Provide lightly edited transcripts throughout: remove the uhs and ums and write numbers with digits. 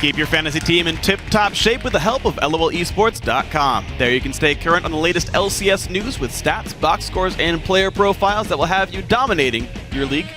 Keep your fantasy team in tip-top shape with the help of LOLesports.com. There you can stay current on the latest LCS news with stats, box scores, and player profiles that will have you dominating your league,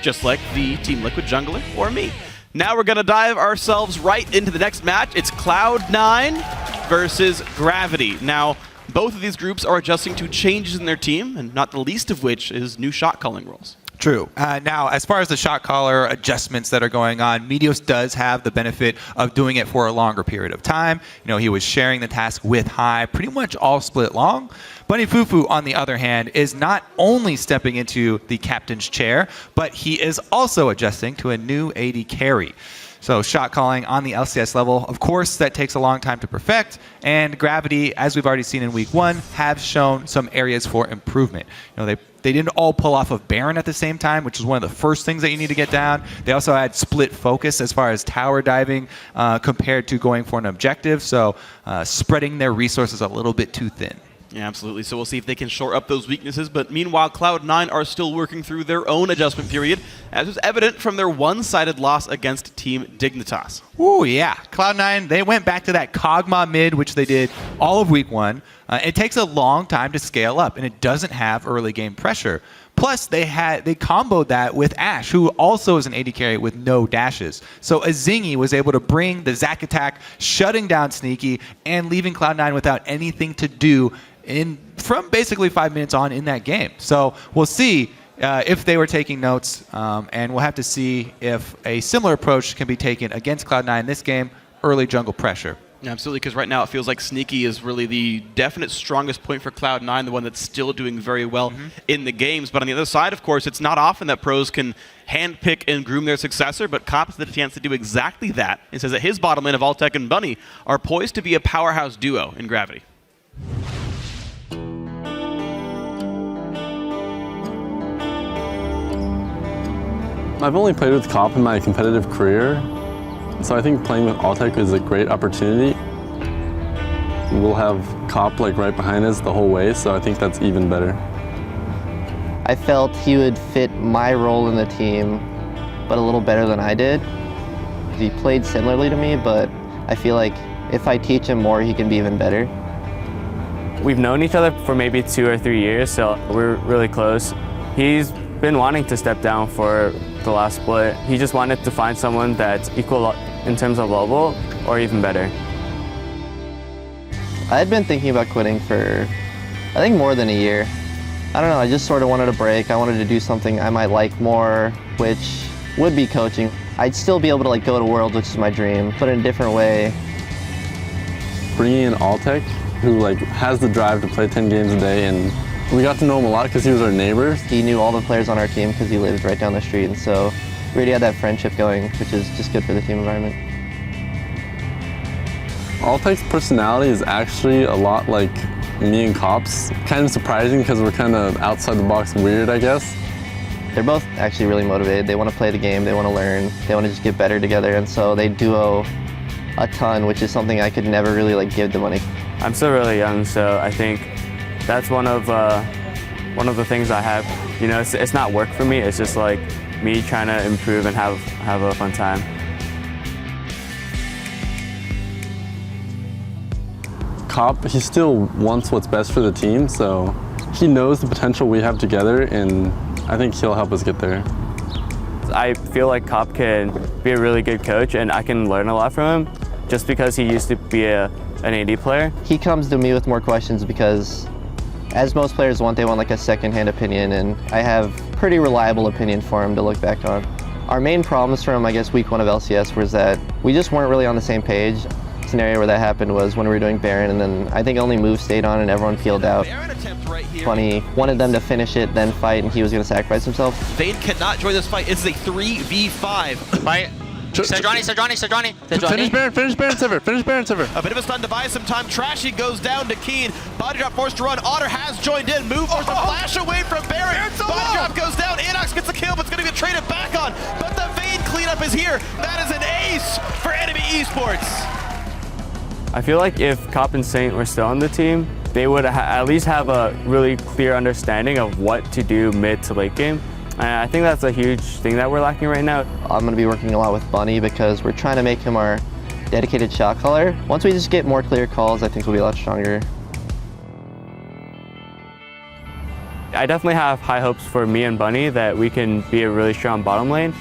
just like the Team Liquid jungler or me. Now we're going to dive ourselves right into the next match. It's Cloud9 versus Gravity. Now, both of these groups are adjusting to changes in their team, and not the least of which is new shot calling rules. True. Now, as far as the shot caller adjustments that are going on, Meteos does have the benefit of doing it for a longer period of time. You know, he was sharing the task with High pretty much all split long. Bunny Fufu, on the other hand, is not only stepping into the captain's chair, but he is also adjusting to a new AD carry. So shot calling on the LCS level, of course, that takes a long time to perfect, and Gravity, as we've already seen in week 1, have shown some areas for improvement. You know, they didn't all pull off of Baron at the same time, which is one of the first things that you need to get down. They also had split focus as far as tower diving compared to going for an objective, so spreading their resources a little bit too thin. Yeah, absolutely. So we'll see if they can shore up those weaknesses. But meanwhile, Cloud9 are still working through their own adjustment period, as was evident from their one-sided loss against Team Dignitas. Ooh, yeah. Cloud9, they went back to that Kog'Maw mid, which they did all of week 1. It takes a long time to scale up, and it doesn't have early game pressure. Plus, they comboed that with Ashe, who also is an AD carry with no dashes. So Azingi was able to bring the Zac attack, shutting down Sneaky, and leaving Cloud9 without anything to do from basically 5 minutes on in that game. So we'll see if they were taking notes, and we'll have to see if a similar approach can be taken against Cloud9 in this game, early jungle pressure. Absolutely, because right now it feels like Sneaky is really the definite strongest point for Cloud9, the one that's still doing very well in the games. But on the other side, of course, it's not often that pros can handpick and groom their successor, but Cop has the chance to do exactly that. It says that his bottom lane of Altec and Bunny are poised to be a powerhouse duo in Gravity. I've only played with Cop in my competitive career, so I think playing with Altec is a great opportunity. We'll have Cop like right behind us the whole way, so I think that's even better. I felt he would fit my role in the team, but a little better than I did. He played similarly to me, but I feel like if I teach him more, he can be even better. We've known each other for maybe 2 or 3 years, so we're really close. He's been wanting to step down for the last split. He just wanted to find someone that's equal in terms of level or even better. I had been thinking about quitting for, I think, more than a year. I don't know, I just sort of wanted a break. I wanted to do something I might like more, which would be coaching. I'd still be able to go to Worlds, which is my dream, but in a different way. Bringing in Altec, who has the drive to play 10 games a day, and we got to know him a lot because he was our neighbor. He knew all the players on our team because he lived right down the street, and so we already had that friendship going, which is just good for the team environment. Altec's personality is actually a lot like me and Cop's. Kind of surprising because we're kind of outside the box weird, I guess. They're both actually really motivated. They want to play the game, they want to learn, they want to just get better together, and so they duo a ton, which is something I could never really give the money. I'm still really young, so I think that's one of the things I have. You know, it's not work for me. It's just me trying to improve and have a fun time. Cop, he still wants what's best for the team, so he knows the potential we have together, and I think he'll help us get there. I feel like Cop can be a really good coach, and I can learn a lot from him just because he used to be an AD player. He comes to me with more questions because, as most players want, they want a second-hand opinion, and I have pretty reliable opinion for him to look back on. Our main problems from, I guess, week 1 of LCS was that we just weren't really on the same page. The scenario where that happened was when we were doing Baron, and then I think only Move stayed on and everyone peeled out. Funny, wanted them to finish it, then fight, and he was going to sacrifice himself. Vayne cannot join this fight. It's a 3v5 fight. Sejuani. Finish Baron Sivir. A bit of a stun to buy some time. Trashy goes down to Keen. Body drop forced to run. Otter has joined in. Move forced to flash away from Baron. Body drop goes down. Inox gets the kill, but it's going to get traded back on. But the Vayne cleanup is here. That is an ace for Enemy Esports. I feel like if Cop and Saint were still on the team, they would at least have a really clear understanding of what to do mid to late game. I think that's a huge thing that we're lacking right now. I'm going to be working a lot with Bunny because we're trying to make him our dedicated shot caller. Once we just get more clear calls, I think we'll be a lot stronger. I definitely have high hopes for me and Bunny that we can be a really strong bottom lane.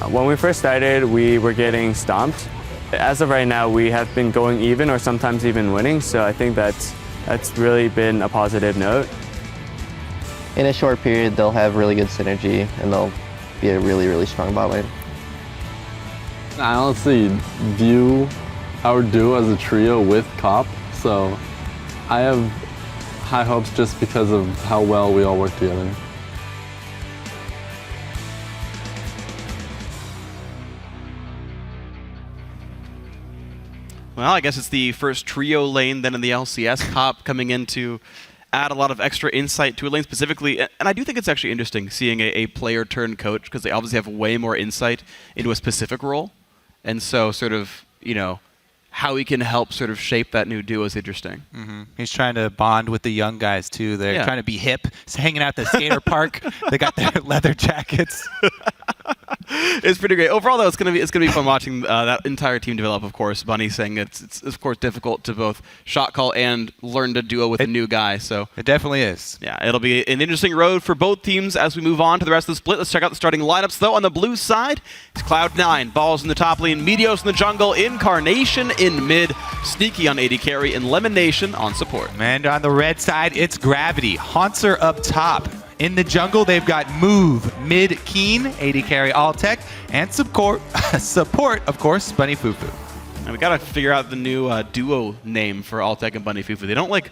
When we first started, we were getting stomped. As of right now, we have been going even or sometimes even winning, so I think that's really been a positive note. In a short period, they'll have really good synergy and they'll be a really, really strong bot lane. I honestly view our duo as a trio with Cop, so I have high hopes just because of how well we all work together. Well, I guess it's the first trio lane then in the LCS. Cop coming in to add a lot of extra insight to a lane specifically. And I do think it's actually interesting seeing a player turn coach because they obviously have way more insight into a specific role. And so sort of, you know, how he can help sort of shape that new duo is interesting. He's trying to bond with the young guys too. They're trying to be hip, hanging out at the skater park. They got their leather jackets. It's pretty great. Overall, though, it's gonna be fun watching that entire team develop. Of course, Bunny saying it's of course difficult to both shot call and learn to duo with a new guy. So it definitely is. Yeah, it'll be an interesting road for both teams as we move on to the rest of the split. Let's check out the starting lineups, though. On the blue side, it's Cloud9, Balls in the top lane, Meteos in the jungle, Incarnation in mid, Sneaky on AD carry, and Lemonation on support. And on the red side, it's Gravity. Haunter up top. In the jungle, they've got Move, Mid, Keen, AD carry, all tech, and support, of course, Bunny Fufu. And we gotta figure out the new duo name for Altec and Bunny Fufu. They don't like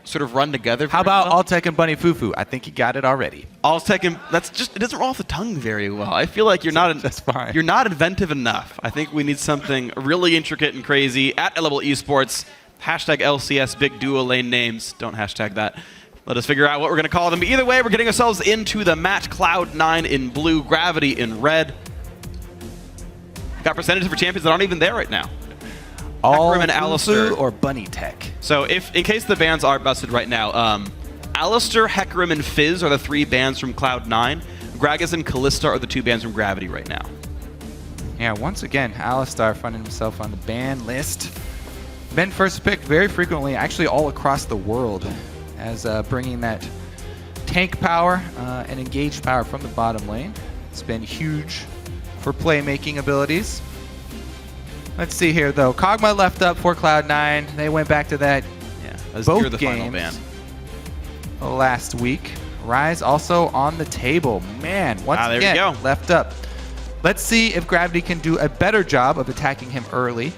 sort of run together. How about Altec and Bunny Fufu? I think you got it already. Altec and it doesn't roll off the tongue very well. I feel like you're not inventive enough. I think we need something really intricate and crazy. At Level Esports, hashtag LCS big duo lane names. Don't hashtag that. Let us figure out what we're going to call them. But either way, we're getting ourselves into the match. Cloud9 in blue, Gravity in red. Got percentages for champions that aren't even there right now. All Hecarim and Alistar. or Bunny Tech. So in case the bans are busted right now, Alistar, Hecarim, and Fizz are the 3 bans from Cloud9. Gragas and Kalista are the 2 bans from Gravity right now. Yeah, once again, Alistar finding himself on the ban list. Been first picked very frequently, actually all across the world, as bringing that tank power and engaged power from the bottom lane. It's been huge for playmaking abilities. Let's see here, though. Kog'Maw left up for Cloud9. They went back to that both the games final ban last week. Rise also on the table. Man, once again, left up. Let's see if Gravity can do a better job of attacking him early,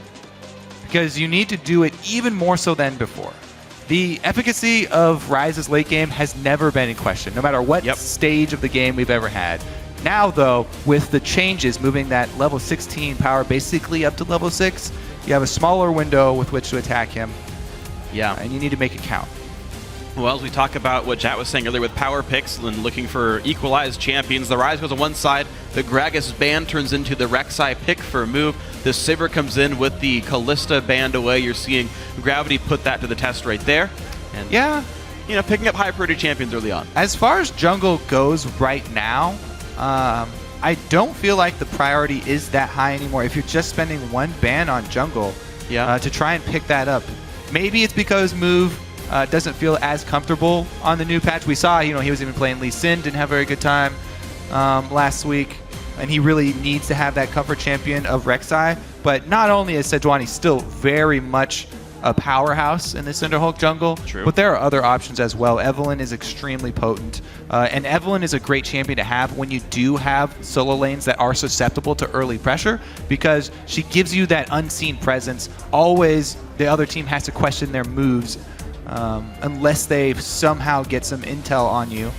because you need to do it even more so than before. The efficacy of Rise's late game has never been in question, no matter what stage of the game we've ever had. Now, though, with the changes, moving that level 16 power basically up to level 6, you have a smaller window with which to attack him. Yeah. And you need to make it count. Well, as we talk about what Jat was saying earlier with power picks and looking for equalized champions, the Rise goes on one side, the Gragas band turns into the Rek'Sai pick for a move, the Sivir comes in with the Kalista band away. You're seeing Gravity put that to the test right there. And, you know, picking up high priority champions early on. As far as jungle goes right now, I don't feel like the priority is that high anymore. If you're just spending 1 ban on jungle to try and pick that up, maybe it's because Move doesn't feel as comfortable on the new patch. We saw, you know, he was even playing Lee Sin, didn't have a very good time last week, and he really needs to have that comfort champion of Rek'Sai. But not only is Sejuani still very much a powerhouse in the Cinderhulk jungle, but there are other options as well. Evelynn is extremely potent, and Evelynn is a great champion to have when you do have solo lanes that are susceptible to early pressure, because she gives you that unseen presence. Always the other team has to question their moves unless they somehow get some intel on you,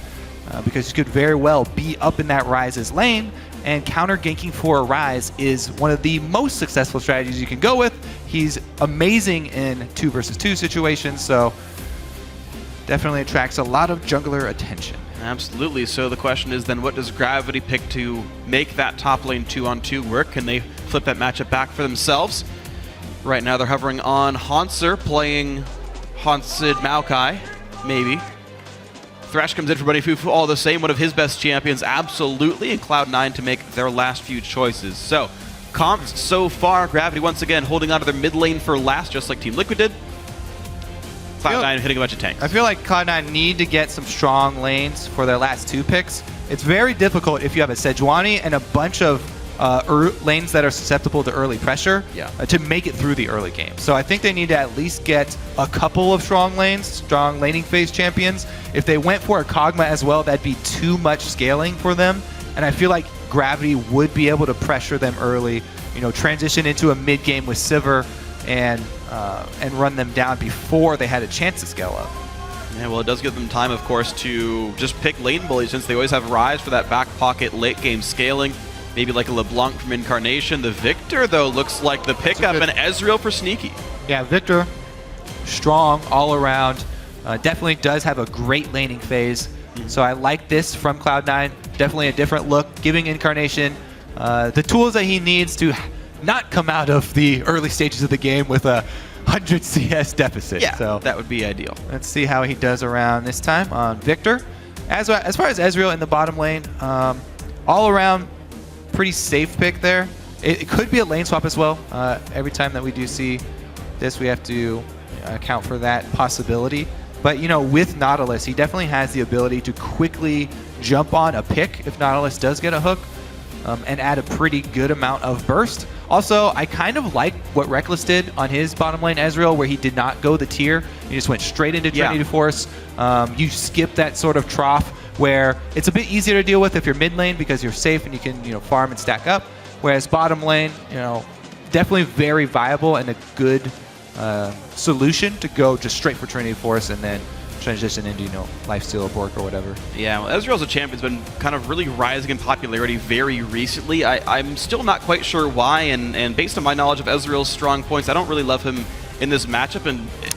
because you could very well be up in that Rise's lane, and counter ganking for a Rise is one of the most successful strategies you can go with. He's amazing in 2 versus 2 situations, so definitely attracts a lot of jungler attention. Absolutely. So the question is then, what does Gravity pick to make that top lane 2-on-2 work? Can they flip that matchup back for themselves? Right now they're hovering on Hauntzer, playing Haunted Maokai, maybe. Thresh comes in for Buddy Fufu, all the same, one of his best champions, absolutely, and Cloud9 to make their last few choices. So, comps so far, Gravity once again holding on to their mid lane for last, just like Team Liquid did. Cloud9 hitting a bunch of tanks. I feel like Cloud9 need to get some strong lanes for their last 2 picks. It's very difficult if you have a Sejuani and a bunch of lanes that are susceptible to early pressure to make it through the early game. So I think they need to at least get a couple of strong lanes, strong laning phase champions. If they went for a Kog'Maw as well, that'd be too much scaling for them. And I feel like Gravity would be able to pressure them early, transition into a mid game with Sivir and run them down before they had a chance to scale up. Yeah, well, it does give them time, of course, to just pick lane bullies since they always have Ryze for that back pocket late game scaling. Maybe like a LeBlanc from Incarnation. The Victor, though, looks like the pickup, and Ezreal for Sneaky. Yeah, Victor, strong all around. Definitely does have a great laning phase. So I like this from Cloud9. Definitely a different look, giving Incarnation the tools that he needs to not come out of the early stages of the game with a 100 CS deficit. Yeah, so that would be ideal. Let's see how he does around this time on Victor. As far as Ezreal in the bottom lane, all around pretty safe pick there. It could be a lane swap as well. Every time that we do see this, we have to account for that possibility. But, with Nautilus, he definitely has the ability to quickly jump on a pick if Nautilus does get a hook and add a pretty good amount of burst. Also, I kind of like what Reckless did on his bottom lane Ezreal, where he did not go the tier. He just went straight into Trinity Force. You skip that sort of trough where it's a bit easier to deal with if you're mid lane because you're safe and you can farm and stack up. Whereas bottom lane, definitely very viable and a good solution to go just straight for Trinity Force and then transition into Lifesteal or Bork or whatever. Yeah, well, Ezreal as a champion's been kind of really rising in popularity very recently. I'm still not quite sure why, and based on my knowledge of Ezreal's strong points, I don't really love him in this matchup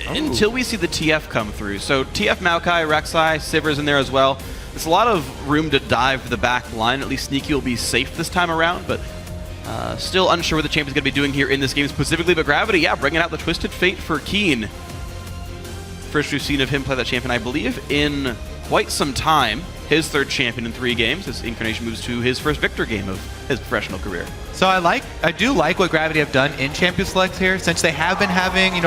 until we see the TF come through. So TF Maokai, Rek'Sai, Sivir's in there as well. There's a lot of room to dive the back line. At least Sneaky will be safe this time around, but still unsure what the champion's going to be doing here in this game specifically. But Gravity, bringing out the Twisted Fate for Keen. First we've seen of him play that champion, I believe, in quite some time. His 3rd champion in 3 games. His Incarnation moves to his first Victor game of his professional career. So I do like what Gravity have done in Champion Select here, since they have been having,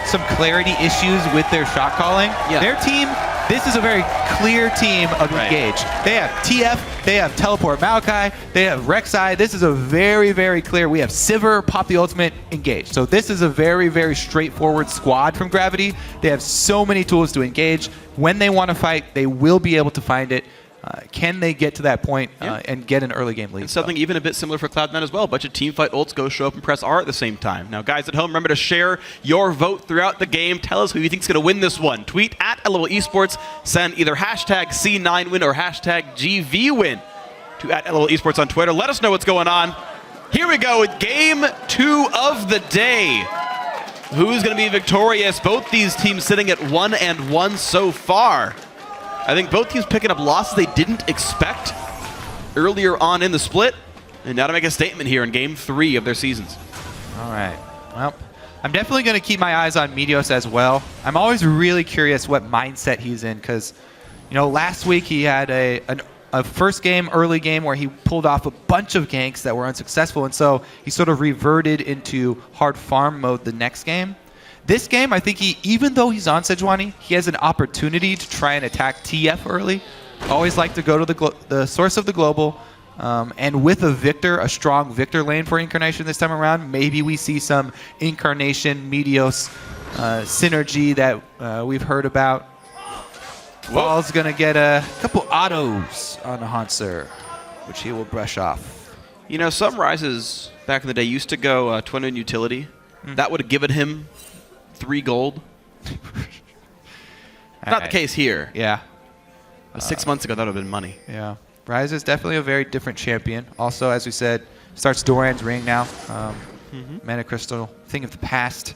some clarity issues with their shot calling. Yeah. Their team, this is a very clear team of Engage. They have TF, they have Teleport Maokai, they have Rek'Sai. This is a very, very clear. We have Sivir, Pop the Ultimate, Engage. So this is a very, very straightforward squad from Gravity. They have so many tools to engage. When they want to fight, they will be able to find it. Can they get to that point and get an early game lead? And something even a bit similar for Cloud9 as well. A bunch of teamfight ults go show up and press R at the same time. Now, guys at home, remember to share your vote throughout the game. Tell us who you think is going to win this one. Tweet at LOL Esports. Send either hashtag C9win or hashtag GVwin to at LOL Esports on Twitter. Let us know what's going on. Here we go with game 2 of the day. Who's going to be victorious? Both these teams sitting at 1-1 so far. I think both teams picking up losses they didn't expect earlier on in the split, and now to make a statement here in Game 3 of their seasons. All right. Well, I'm definitely going to keep my eyes on Meteos as well. I'm always really curious what mindset he's in because, last week he had a first game, early game, where he pulled off a bunch of ganks that were unsuccessful, and so he sort of reverted into hard farm mode the next game. This game, I think even though he's on Sejuani, he has an opportunity to try and attack TF early. Always like to go to the source of the global. And with a strong Victor lane for Incarnation this time around, maybe we see some Incarnation Meteos synergy that we've heard about. Ball's going to get a couple autos on the Hansur, which he will brush off. Some Rises back in the day used to go Twin and Utility. That would have given him 3 gold. Not the case here. Yeah. 6 months ago, that would have been money. Yeah. Ryze is definitely a very different champion. Also, as we said, starts Doran's Ring now. Mana Crystal, thing of the past.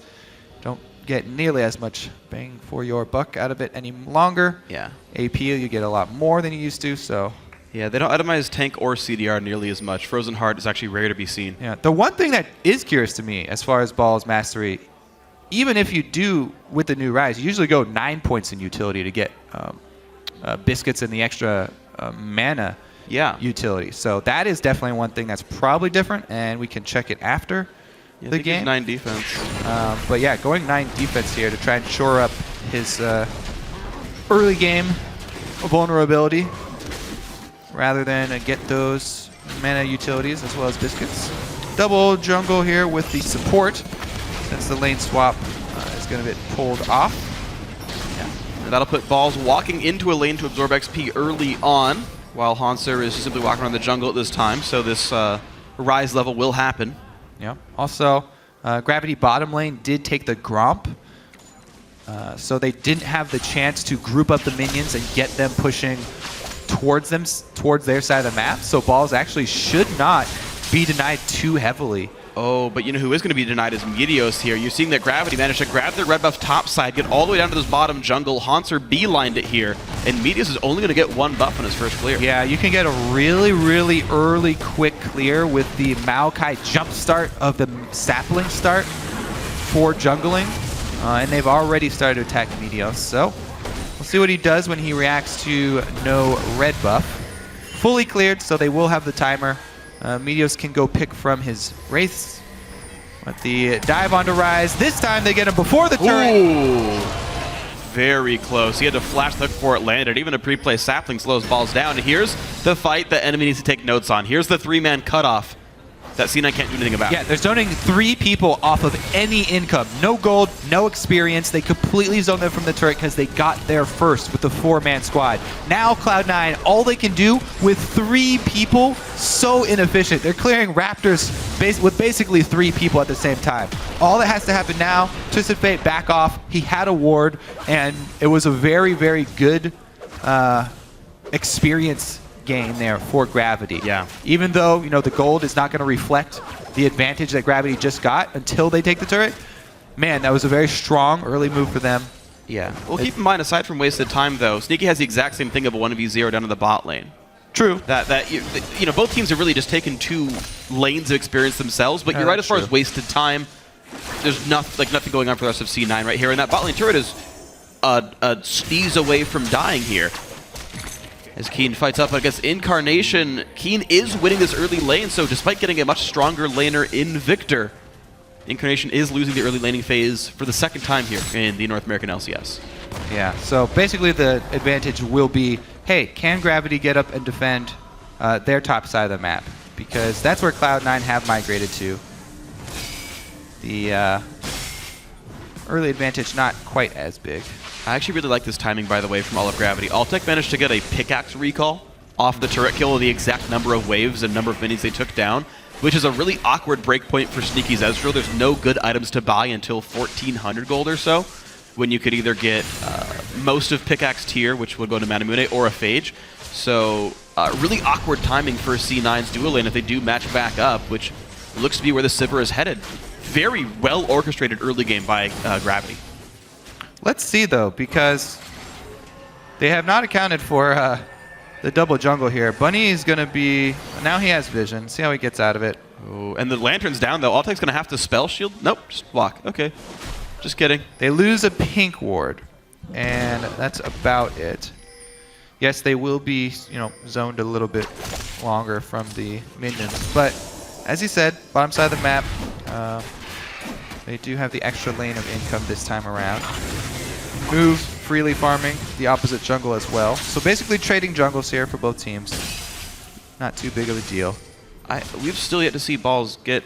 Don't get nearly as much bang for your buck out of it any longer. Yeah. AP, you get a lot more than you used to, so... Yeah, they don't itemize tank or CDR nearly as much. Frozen Heart is actually rare to be seen. Yeah. The one thing that is curious to me, as far as Ball's mastery, even if you do with the new Ryze, you usually go 9 points in utility to get biscuits and the extra mana Yeah. utility. So that is definitely one thing that's probably different, and we can check it after I the think he's game. 9 defense. But yeah, going 9 defense here to try and shore up his early game vulnerability rather than get those mana utilities as well as biscuits. Double jungle here with the support since the lane swap is going to get pulled off. And that'll put Balls walking into a lane to absorb XP early on, while Hauntzer is simply walking around the jungle at this time. So this rise level will happen. Yeah. Also, Gravity bottom lane did take the Gromp, so they didn't have the chance to group up the minions and get them pushing towards their side of the map. So Balls actually should not be denied too heavily. Oh, but you know who is going to be denied is Meteos here. You're seeing that Gravity managed to grab their red buff top side, get all the way down to this bottom jungle. Hauntzer beelined it here, and Meteos is only going to get 1 buff on his first clear. Yeah, you can get a really, really early quick clear with the Maokai jump start of the sapling start for jungling, and they've already started to attack Meteos. So we'll see what he does when he reacts to no red buff. Fully cleared, so they will have the timer. Meteos can go pick from his Wraiths. With the dive onto Rise. This time they get him before the turret. Ooh. Very close. He had to flash the hook before it landed. Even a pre-play sapling slows Balls down. And here's the fight that enemy needs to take notes on. Here's the 3-man cutoff that C9 can't do anything about. Yeah, they're zoning 3 people off of any income. No gold, no experience. They completely zoned them from the turret because they got there first with the 4-man squad. Now Cloud9, all they can do with 3 people, so inefficient. They're clearing Raptors with basically 3 people at the same time. All that has to happen now, Twisted Fate back off. He had a ward, and it was a very, very good experience gain there for Gravity. Yeah. Even though, you know, the gold is not going to reflect the advantage that Gravity just got until they take the turret, man, that was a very strong early move for them. Yeah. Well, keep in mind, aside from wasted time, though, Sneaky has the exact same thing of a 1v0 down to the bot lane. True. That you know, both teams have really just taken 2 lanes of experience themselves, but you're right as far as wasted time. There's nothing going on for the rest of C9 right here, and that bot lane turret is a sneeze away from dying here. As Keen fights up against Incarnation, Keen is winning this early lane, so despite getting a much stronger laner in Victor, Incarnation is losing the early laning phase for the 2nd time here in the North American LCS. Yeah, so basically the advantage will be, hey, can Gravity get up and defend their top side of the map? Because that's where Cloud9 have migrated to. The early advantage not quite as big. I actually really like this timing, by the way, from all of Gravity. Altec managed to get a pickaxe recall off the turret kill with the exact number of waves and number of minis they took down, which is a really awkward breakpoint for Sneaky Zezril. There's no good items to buy until 1,400 gold or so, when you could either get most of pickaxe tier, which would go to Manamune, or a Phage. So really awkward timing for C9's dual lane if they do match back up, which looks to be where the Sivir is headed. Very well orchestrated early game by Gravity. Let's see, though, because they have not accounted for the double jungle here. Bunny is going to be... Now he has vision. See how he gets out of it. Oh, and the lantern's down, though. Altec's going to have to spell shield. Nope, just walk. Okay. Just kidding. They lose a pink ward, and that's about it. Yes, they will be, you know, zoned a little bit longer from the minions. But, as he said, bottom side of the map, they do have the extra lane of income this time around. Move freely farming the opposite jungle as well. So basically trading jungles here for both teams. Not too big of a deal. We've still yet to see Balls get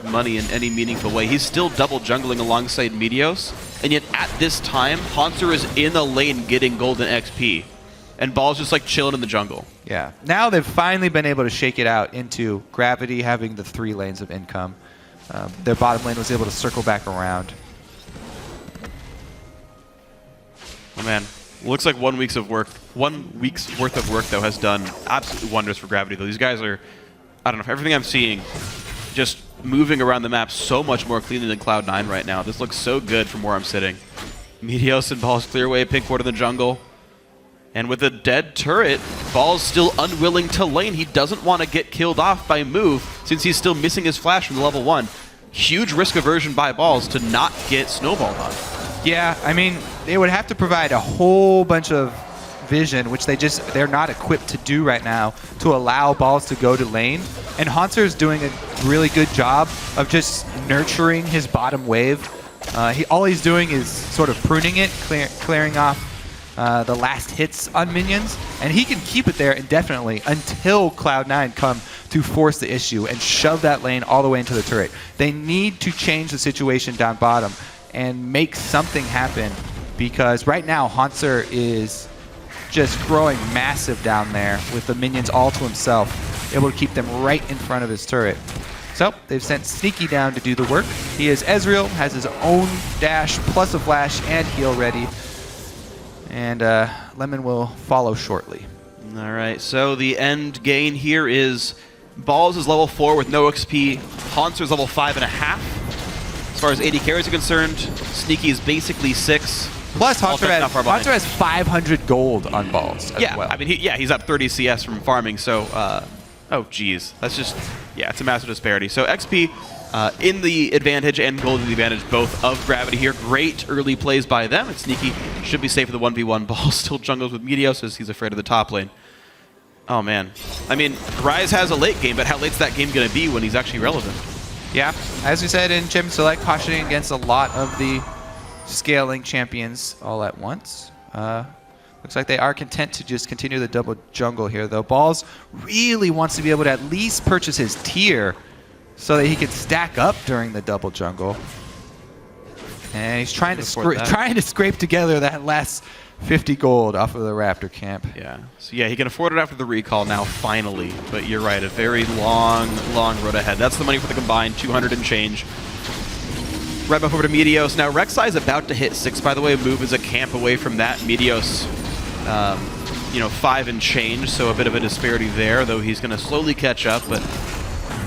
money in any meaningful way. He's still double jungling alongside Meteos, and yet at this time, Hauntzer is in a lane getting golden XP, and Balls just like chilling in the jungle. Yeah. Now they've finally been able to shake it out into Gravity having the 3 lanes of income. Their bottom lane was able to circle back around. Oh man, looks like 1 week's worth of work though has done absolute wonders for Gravity though. These guys are, I don't know, everything I'm seeing, just moving around the map so much more cleanly than Cloud9 right now. This looks so good from where I'm sitting. Meteos and Balls clear away pink ward in the jungle. And with a dead turret, Balls still unwilling to lane. He doesn't want to get killed off by move since he's still missing his flash from the level 1. Huge risk aversion by Balls to not get snowballed on. Yeah, I mean, they would have to provide a whole bunch of vision, which they're not equipped to do right now, to allow balls to go to lane. And Hauntzer is doing a really good job of just nurturing his bottom wave. All he's doing is sort of pruning it, clearing off the last hits on minions, and he can keep it there indefinitely until Cloud9 come to force the issue and shove that lane all the way into the turret. They need to change the situation down bottom and make something happen, because right now Hauntzer is just growing massive down there with the minions all to himself, able to keep them right in front of his turret. So they've sent Sneaky down to do the work. He is Ezreal, has his own dash plus a flash and heal ready. And Lemon will follow shortly. All right, so the end gain here is Balls is level 4 with no XP. Hauntzer is level 5.5. As far as AD carries are concerned, Sneaky is basically 6. Plus, Altec's not far behind. Hauntzer has 500 gold on Balls as well. I mean, he's up 30 CS from farming, so, oh, geez. That's just, yeah, it's a massive disparity. So XP in the advantage and gold in the advantage both of Gravity here. Great early plays by them, and Sneaky should be safe for the 1v1. Ball still jungles with Meteos as he's afraid of the top lane. Oh, man. I mean, Ryze has a late game, but how late's that game going to be when he's actually relevant? Yeah, as we said in Champion Select, cautioning against a lot of the scaling champions all at once. Looks like they are content to just continue the double jungle here, though. Balls really wants to be able to at least purchase his tier so that he can stack up during the double jungle. And he's trying to scrape together that last 50 gold off of the Raptor camp. Yeah. So yeah, he can afford it after the recall now, finally. But you're right, a very long road ahead. That's the money for the combined 200 and change. Right back over to Meteos. Now, Rek'Sai is about to hit 6, by the way. Move is a camp away from that. Meteos, 5 and change, so a bit of a disparity there, though he's going to slowly catch up. But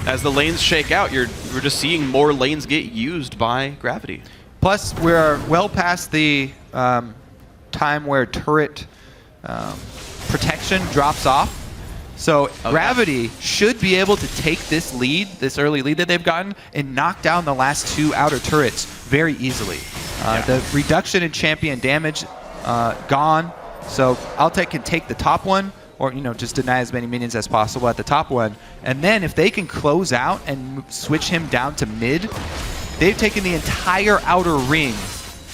as the lanes shake out, we're just seeing more lanes get used by Gravity. Plus, we're well past the time where turret protection drops off. So Gravity should be able to take this lead, this early lead that they've gotten, and knock down the last 2 outer turrets very easily. The reduction in champion damage gone, so Altec can take the top one, or just deny as many minions as possible at the top one. And then if they can close out and switch him down to mid, they've taken the entire outer ring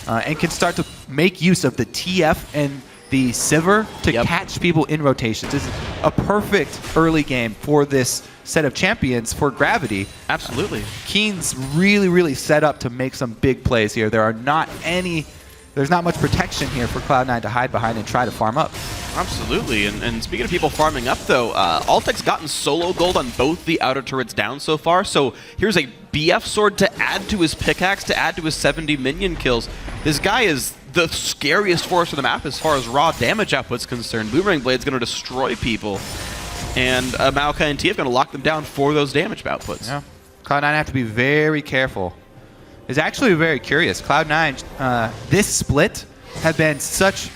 and can start to make use of the TF and the Sivir to catch people in rotations. This is a perfect early game for this set of champions for Gravity. Absolutely. Keen's really set up to make some big plays here. There's not much protection here for Cloud9 to hide behind and try to farm up. Absolutely, and speaking of people farming up though, Altec's gotten solo gold on both the outer turrets down so far, so here's a BF sword to add to his pickaxe, to add to his 70 minion kills. This guy is the scariest force on the map as far as raw damage output's concerned. Boomerang Blade's going to destroy people, and Maokai and TF going to lock them down for those damage outputs. Yeah, Cloud9 have to be very careful. It's actually very curious. Cloud9, this split have been such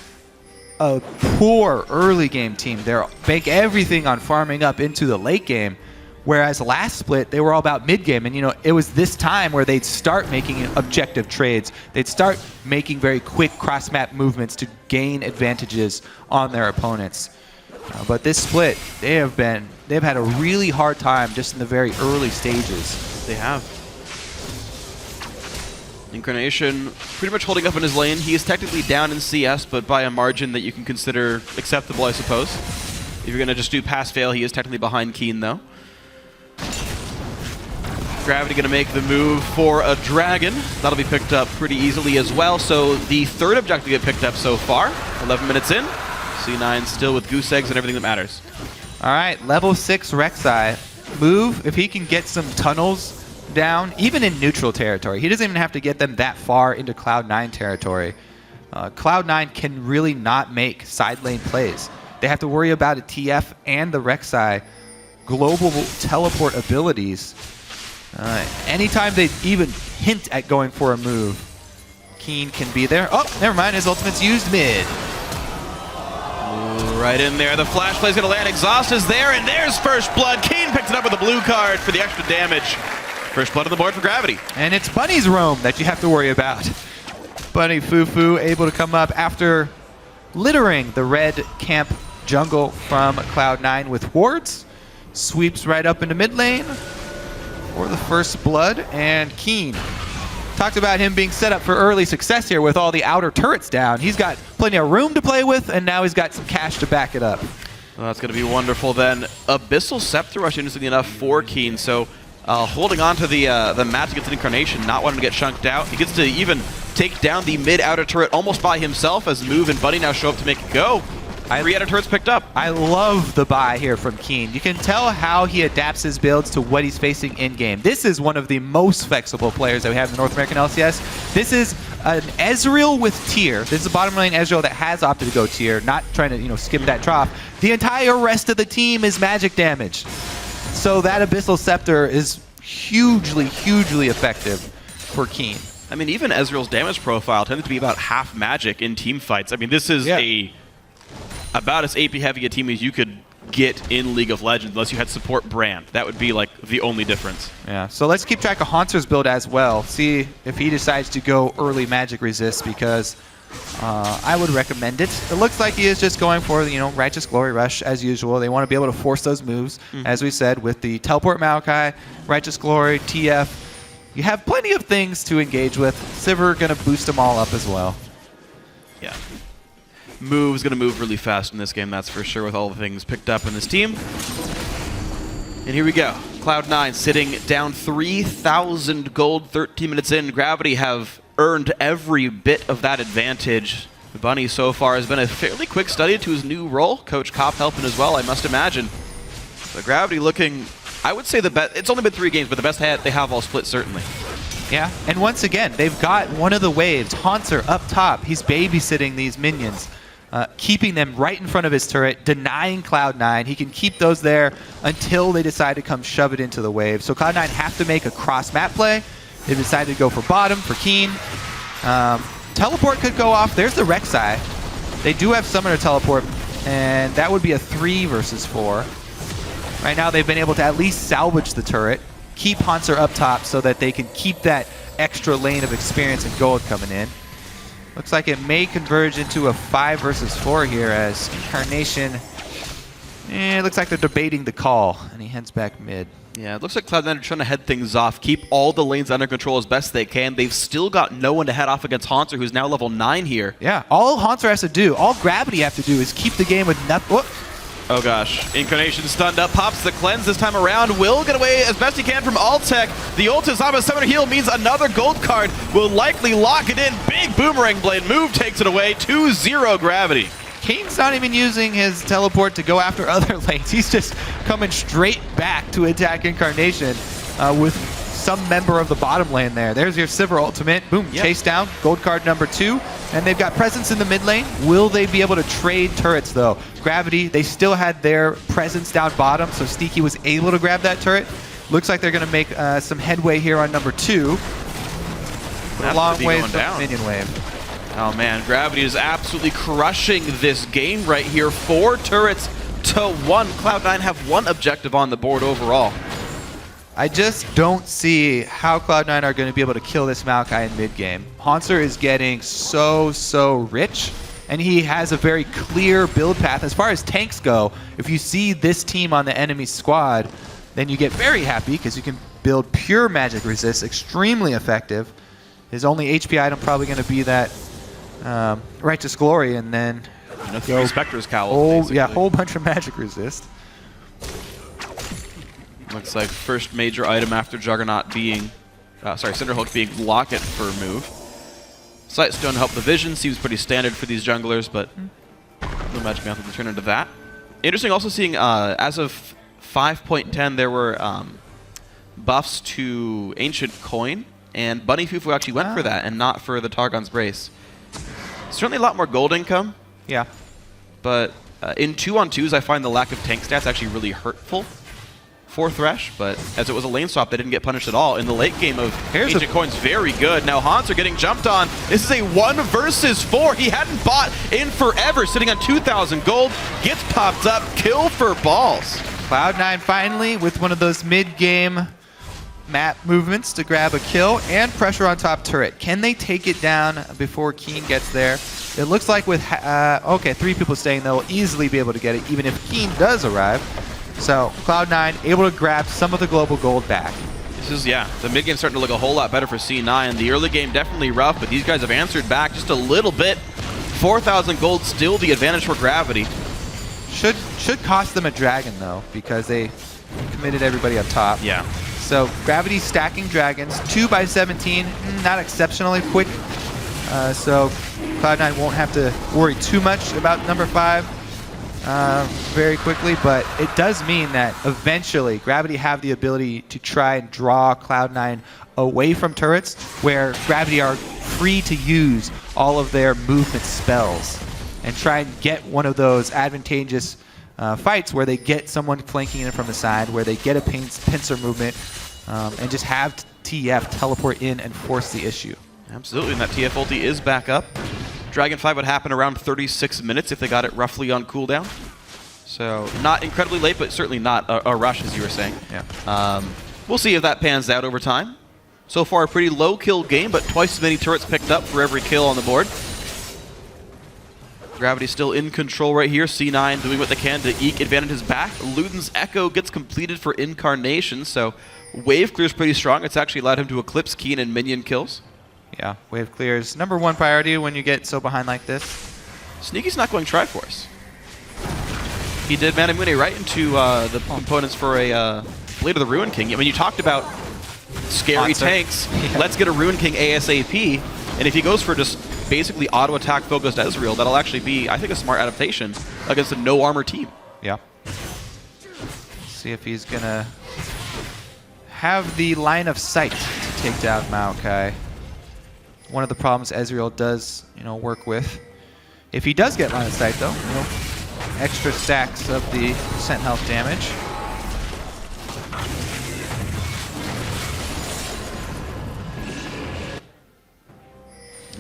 a poor early game team. They bank everything on farming up into the late game, whereas last split they were all about mid game. And it was this time where they'd start making objective trades. They'd start making very quick cross map movements to gain advantages on their opponents. But this split, they've had a really hard time just in the very early stages. They have. Incarnation pretty much holding up in his lane. He is technically down in CS, but by a margin that you can consider acceptable, I suppose. If you're going to just do pass-fail, he is technically behind Keen, though. Gravity going to make the move for a dragon. That'll be picked up pretty easily as well. So the third objective to get picked up so far. 11 minutes in. C9 still with goose eggs and everything that matters. All right, level 6 Rek'Sai. Move, if he can get some tunnels down, even in neutral territory. He doesn't even have to get them that far into Cloud9 territory. Cloud9 can really not make side lane plays. They have to worry about a TF and the Rek'Sai global teleport abilities. Anytime they even hint at going for a move, Keen can be there. Oh, never mind, his ultimate's used mid. Right in there, the flash play's gonna land. Exhaust is there, and there's first blood. Keen picks it up with a blue card for the extra damage. First blood on the board for Gravity. And it's Bunny's roam that you have to worry about. Bunny Fufu able to come up after littering the red camp jungle from Cloud9 with wards. Sweeps right up into mid lane for the first blood, and Keen. Talked about him being set up for early success here with all the outer turrets down. He's got plenty of room to play with, and now he's got some cash to back it up. Well, that's going to be wonderful then. Abyssal Scepter Rush, interestingly enough, for Keen. So holding on to the magic against Incarnation, not wanting to get chunked out. He gets to even take down the mid outer turret almost by himself as Move and Buddy now show up to make it go. 3 outer turrets picked up. I love the buy here from Keen. You can tell how he adapts his builds to what he's facing in-game. This is one of the most flexible players that we have in the North American LCS. This is an Ezreal with tier. This is a bottom lane Ezreal that has opted to go tier, not trying to skip that trough. The entire rest of the team is magic damage. So that Abyssal Scepter is hugely, hugely effective for Keen. I mean, even Ezreal's damage profile tended to be about half magic in team fights. I mean, this is about as AP heavy a team as you could get in League of Legends unless you had support Brand. That would be like the only difference. Yeah, so let's keep track of Haunter's build as well. See if he decides to go early magic resist, because I would recommend it. It looks like he is just going for Righteous Glory Rush as usual. They want to be able to force those moves, as we said, with the Teleport Maokai, Righteous Glory, TF. You have plenty of things to engage with. Sivir going to boost them all up as well. Yeah. Move's going to move really fast in this game, that's for sure, with all the things picked up in this team. And here we go. Cloud9 sitting down 3,000 gold 13 minutes in. Gravity have earned every bit of that advantage. Bunny so far has been a fairly quick study to his new role. Coach Kopp helping as well, I must imagine. But Gravity looking, I would say the best. It's only been 3 games, but the best they have all split, certainly. Yeah, and once again, they've got one of the waves. Haunter up top. He's babysitting these minions. Keeping them right in front of his turret, denying Cloud9. He can keep those there until they decide to come shove it into the wave. So Cloud9 have to make a cross-map play. They decided to go for bottom, for Keen. Teleport could go off. There's the Rek'Sai. They do have Summoner Teleport, and that would be a 3 versus 4. Right now, they've been able to at least salvage the turret, keep Haunter up top so that they can keep that extra lane of experience and gold coming in. Looks like it may converge into a 5 versus 4 here as Incarnation, it looks like they're debating the call, and he heads back mid. Yeah, it looks like Cloud9 are trying to head things off, keep all the lanes under control as best they can. They've still got no one to head off against Haunter, who's now level 9 here. Yeah, all Haunter has to do, all Gravity have to do is keep the game with nothing. Oh gosh, Incarnation stunned up, pops the cleanse this time around, will get away as best he can from Altec. The ult is on, but Summoner Heal means another gold card will likely lock it in. Big Boomerang Blade move takes it away, 2-0 Gravity. King's not even using his teleport to go after other lanes. He's just coming straight back to attack Incarnation with some member of the bottom lane there. There's your Sivir ultimate. Boom, chase down, gold card number 2. And they've got presence in the mid lane. Will they be able to trade turrets though? Gravity, they still had their presence down bottom, so Steaky was able to grab that turret. Looks like they're going to make some headway here on number 2. A long way from the minion wave. Oh man, Gravity is absolutely crushing this game right here. 4 turrets to 1. Cloud9 have 1 objective on the board overall. I just don't see how Cloud9 are going to be able to kill this Maokai in mid-game. Haunter is getting so rich, and he has a very clear build path. As far as tanks go, if you see this team on the enemy squad, then you get very happy because you can build pure magic resist, extremely effective. His only HP item probably going to be that Righteous Glory, and then 3 Spectre's Cowl. Whole bunch of magic resist. Looks like first major item after Juggernaut being, Cinderhulk being Locket for move. Sightstone to help the vision, seems pretty standard for these junglers, but no magic method to turn into that. Interesting also seeing, as of 5.10, there were buffs to Ancient Coin, and Bunny Fufu actually went for that and not for the Targon's Brace. Certainly a lot more gold income. Yeah. But in 2-on-2s, I find the lack of tank stats actually really hurtful for Thresh, but as it was a lane swap, they didn't get punished at all. In the late game of Ancient Coin's very good. Now Haunter getting jumped on. This is a 1 versus 4. He hadn't bought in forever, sitting on 2,000 gold. Gets popped up, kill for balls. Cloud9 finally with one of those mid-game map movements to grab a kill and pressure on top turret. Can they take it down before Keen gets there? It looks like with, okay, 3 people staying, they'll easily be able to get it, even if Keen does arrive. So Cloud9 able to grab some of the global gold back. This is, yeah, the mid game's starting to look a whole lot better for C9. The early game definitely rough, but these guys have answered back just a little bit. 4,000 gold still the advantage for Gravity. Should cost them a dragon though, because they committed everybody up top. Yeah. So Gravity stacking dragons, 2 by 17, not exceptionally quick. So Cloud9 won't have to worry too much about number 5 very quickly, but it does mean that eventually Gravity have the ability to try and draw Cloud9 away from turrets, where Gravity are free to use all of their movement spells and try and get one of those advantageous fights where they get someone flanking in from the side, where they get a pincer movement, and just have TF teleport in and force the issue. Absolutely, and that TF ulti is back up. Dragon 5 would happen around 36 minutes if they got it roughly on cooldown. So not incredibly late, but certainly not a rush, as you were saying. Yeah. We'll see if that pans out over time. So far, a pretty low kill game, but twice as many turrets picked up for every kill on the board. Gravity still in control right here. C9 doing what they can to eke advantages back. Luden's Echo gets completed for Incarnation, so wave clear's pretty strong. It's actually allowed him to eclipse Keen and minion kills. Yeah, wave clear is #1 priority when you get so behind like this. Sneaky's not going Triforce. He did Manamune right into the components for a Blade of the Ruin King. I mean, you talked about scary Monster. tanks. Yeah. Let's get a Ruin King ASAP. And if he goes for just basically auto attack focused Ezreal, that'll actually be, I think, a smart adaptation against a no armor team. Yeah. See if he's gonna have the line of sight to take down Maokai. One of the problems Ezreal does, work with. If he does get line of sight, though, extra stacks of the percent health damage.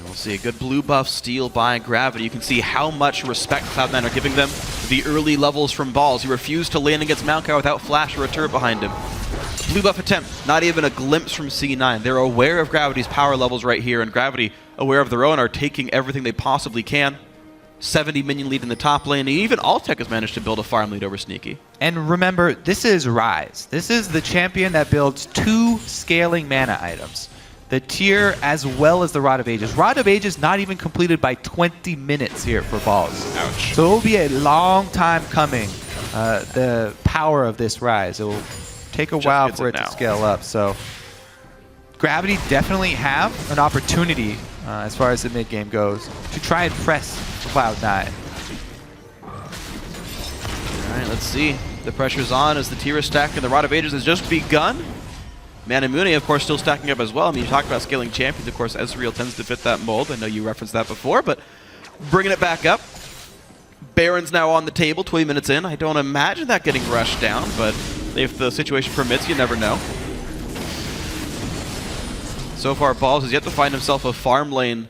We'll see a good blue buff steal by Gravity. You can see how much respect Cloud9 are giving them. The early levels from Balls. He refused to land against Maokai without flash or a turret behind him. Blue buff attempt, not even a glimpse from C9. They're aware of Gravity's power levels right here, and Gravity, aware of their own, are taking everything they possibly can. 70 minion lead in the top lane. Even Altec has managed to build a farm lead over Sneaky. And remember, this is Ryze. This is the champion that builds 2 scaling mana items. The tier as well as the Rod of Ages. Rod of Ages not even completed by 20 minutes here for Balls. Ouch. So it will be a long time coming, the power of this Ryze. It will take a while for it to scale up. So Gravity definitely have an opportunity as far as the mid game goes to try and press Cloud9. All right, let's see. The pressure's on as the tier is stacked and the Rod of Ages has just begun. Manamune, of course, still stacking up as well. I mean, you talk about scaling champions. Of course, Ezreal tends to fit that mold. I know you referenced that before, but bringing it back up. Baron's now on the table, 20 minutes in. I don't imagine that getting rushed down, but if the situation permits, you never know. So far, Balls has yet to find himself a farm lane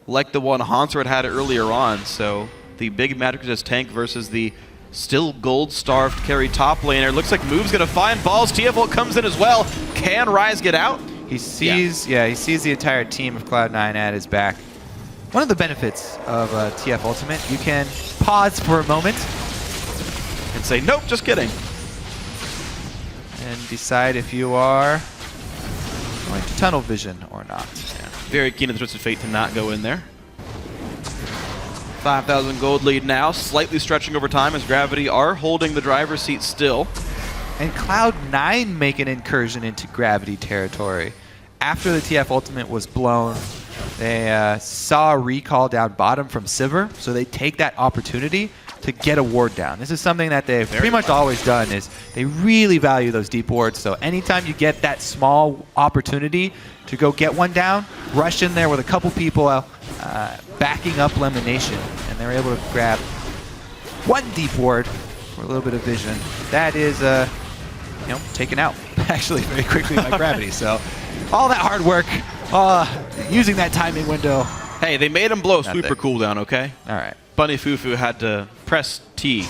like the one Hansard had earlier on. So the big Magic tank versus the still gold-starved carry top laner. Looks like Move's going to find Balls. TF ult comes in as well. Can Ryze get out? He sees, he sees the entire team of Cloud9 at his back. One of the benefits of TF Ultimate, you can pause for a moment And say, nope, just kidding. and decide if you are going to tunnel vision or not. Yeah, very keen on the Twisted Fate to not go in there. 5,000 gold lead now, slightly stretching over time as Gravity are holding the driver's seat still. And Cloud9 make an incursion into Gravity territory. After the TF Ultimate was blown, they saw a recall down bottom from Sivir, so they take that opportunity to get a ward down. This is something that they've pretty much always done, is they really value those deep wards. So anytime you get that small opportunity to go get one down, rush in there with a couple people backing up Lemonation, and they're able to grab one deep ward for a little bit of vision. That is, taken out actually very quickly by Gravity. So all that hard work, using that timing window. Hey, they made him blow Nothing. sweeper cooldown, okay? All right. Bunny Fufu had to press T.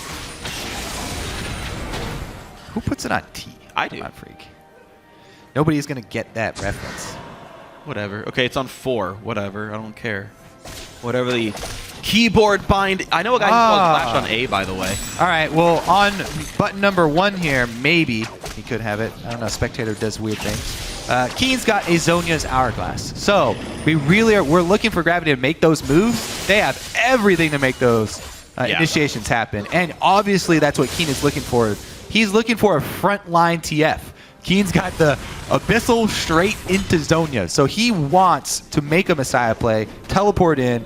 Who puts it on T? I Come do. on, freak. Nobody's gonna get that reference. Whatever. Okay, it's on 4. Whatever. I don't care. whatever the keyboard bind. I know a guy who calls Flash on A, by the way. All right, well, on button number 1 here, maybe he could have it. I don't know, Spectator does weird things. Keen's got a Zhonya's Hourglass. So we're looking for Gravity to make those moves. They have everything to make those initiations happen. And obviously that's what Keen is looking for. He's looking for a frontline TF. Keen's got the Abyssal straight into Zhonya. So he wants to make a Messiah play, teleport in,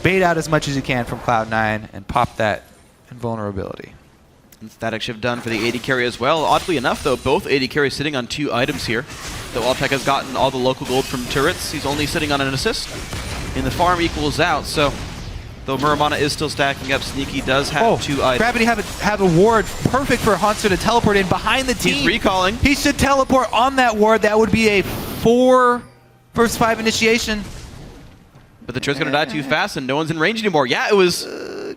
bait out as much as you can from Cloud9, and pop that invulnerability. And Static Shift done for the AD carry as well. Oddly enough, though, both AD carries sitting on 2 items here. Though Altec has gotten all the local gold from turrets, he's only sitting on an assist. And the farm equals out, so though Muramana is still stacking up, Sneaky does have 2 items. Gravity have a ward perfect for Hauntzer to teleport in behind the team. He's recalling. He should teleport on that ward. That would be a 4 versus 5 initiation. But the turret's going to die too fast, and no one's in range anymore. Yeah, it was...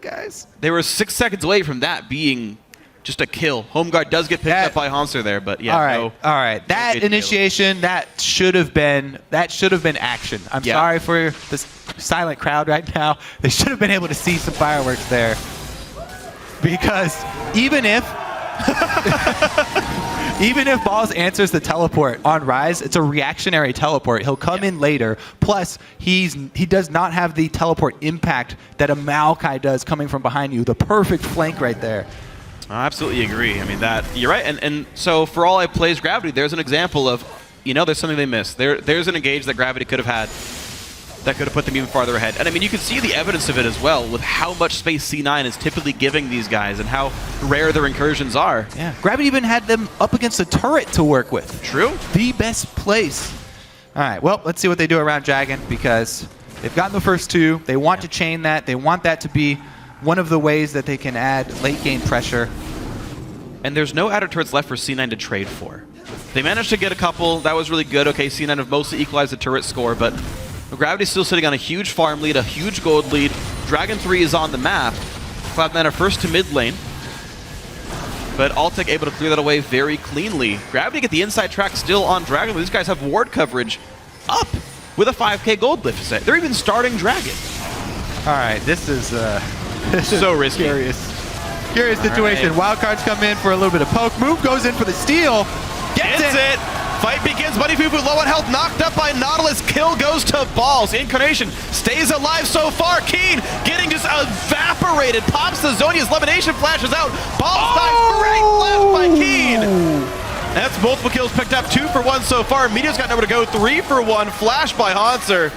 Guys. They were 6 seconds away from that being just a kill. Home guard does get picked up by Hauntzer there, but yeah, all right. That initiation, that should have been action. I'm sorry for this silent crowd right now. They should have been able to see some fireworks there, because even if Balls answers the teleport on Rise, it's a reactionary teleport. He'll come in later. Plus, he does not have the teleport impact that a Maokai does coming from behind you. The perfect flank right there. I absolutely agree. I mean, you're right. And so for all I plays Gravity, there's an example of, there's something they missed. There's an engage that Gravity could have had that could have put them even farther ahead. And I mean, you can see the evidence of it as well with how much space C9 is typically giving these guys and how rare their incursions are. Yeah, Gravity even had them up against a turret to work with. True. The best place. All right, well, let's see what they do around Dragon, because they've gotten the first 2. They want to chain that. They want that to be one of the ways that they can add late game pressure. And there's no outer turrets left for C9 to trade for. They managed to get a couple. That was really good. Okay, C9 have mostly equalized the turret score, but Gravity's still sitting on a huge farm lead, a huge gold lead. Dragon 3 is on the map. Cloud9 are first to mid lane. But Altec able to clear that away very cleanly. Gravity get the inside track still on Dragon. These guys have ward coverage up with a 5k gold lift set. They're even starting Dragon. All right, this is so risky. Curious situation. Right. Wildcards come in for a little bit of poke. Move goes in for the steal. Gets it. Fight begins. Buddy Fufu low on health, knocked up by Nautilus. Kill goes to Balls. Incarnation stays alive so far. Keen getting just evaporated. Pops the Zhonya's levitation, flashes out. Balls dives right left by Keen. That's multiple kills picked up. 2 for 1 so far. Meteor's got nowhere to go. 3 for 1. Flash by Hauntzer.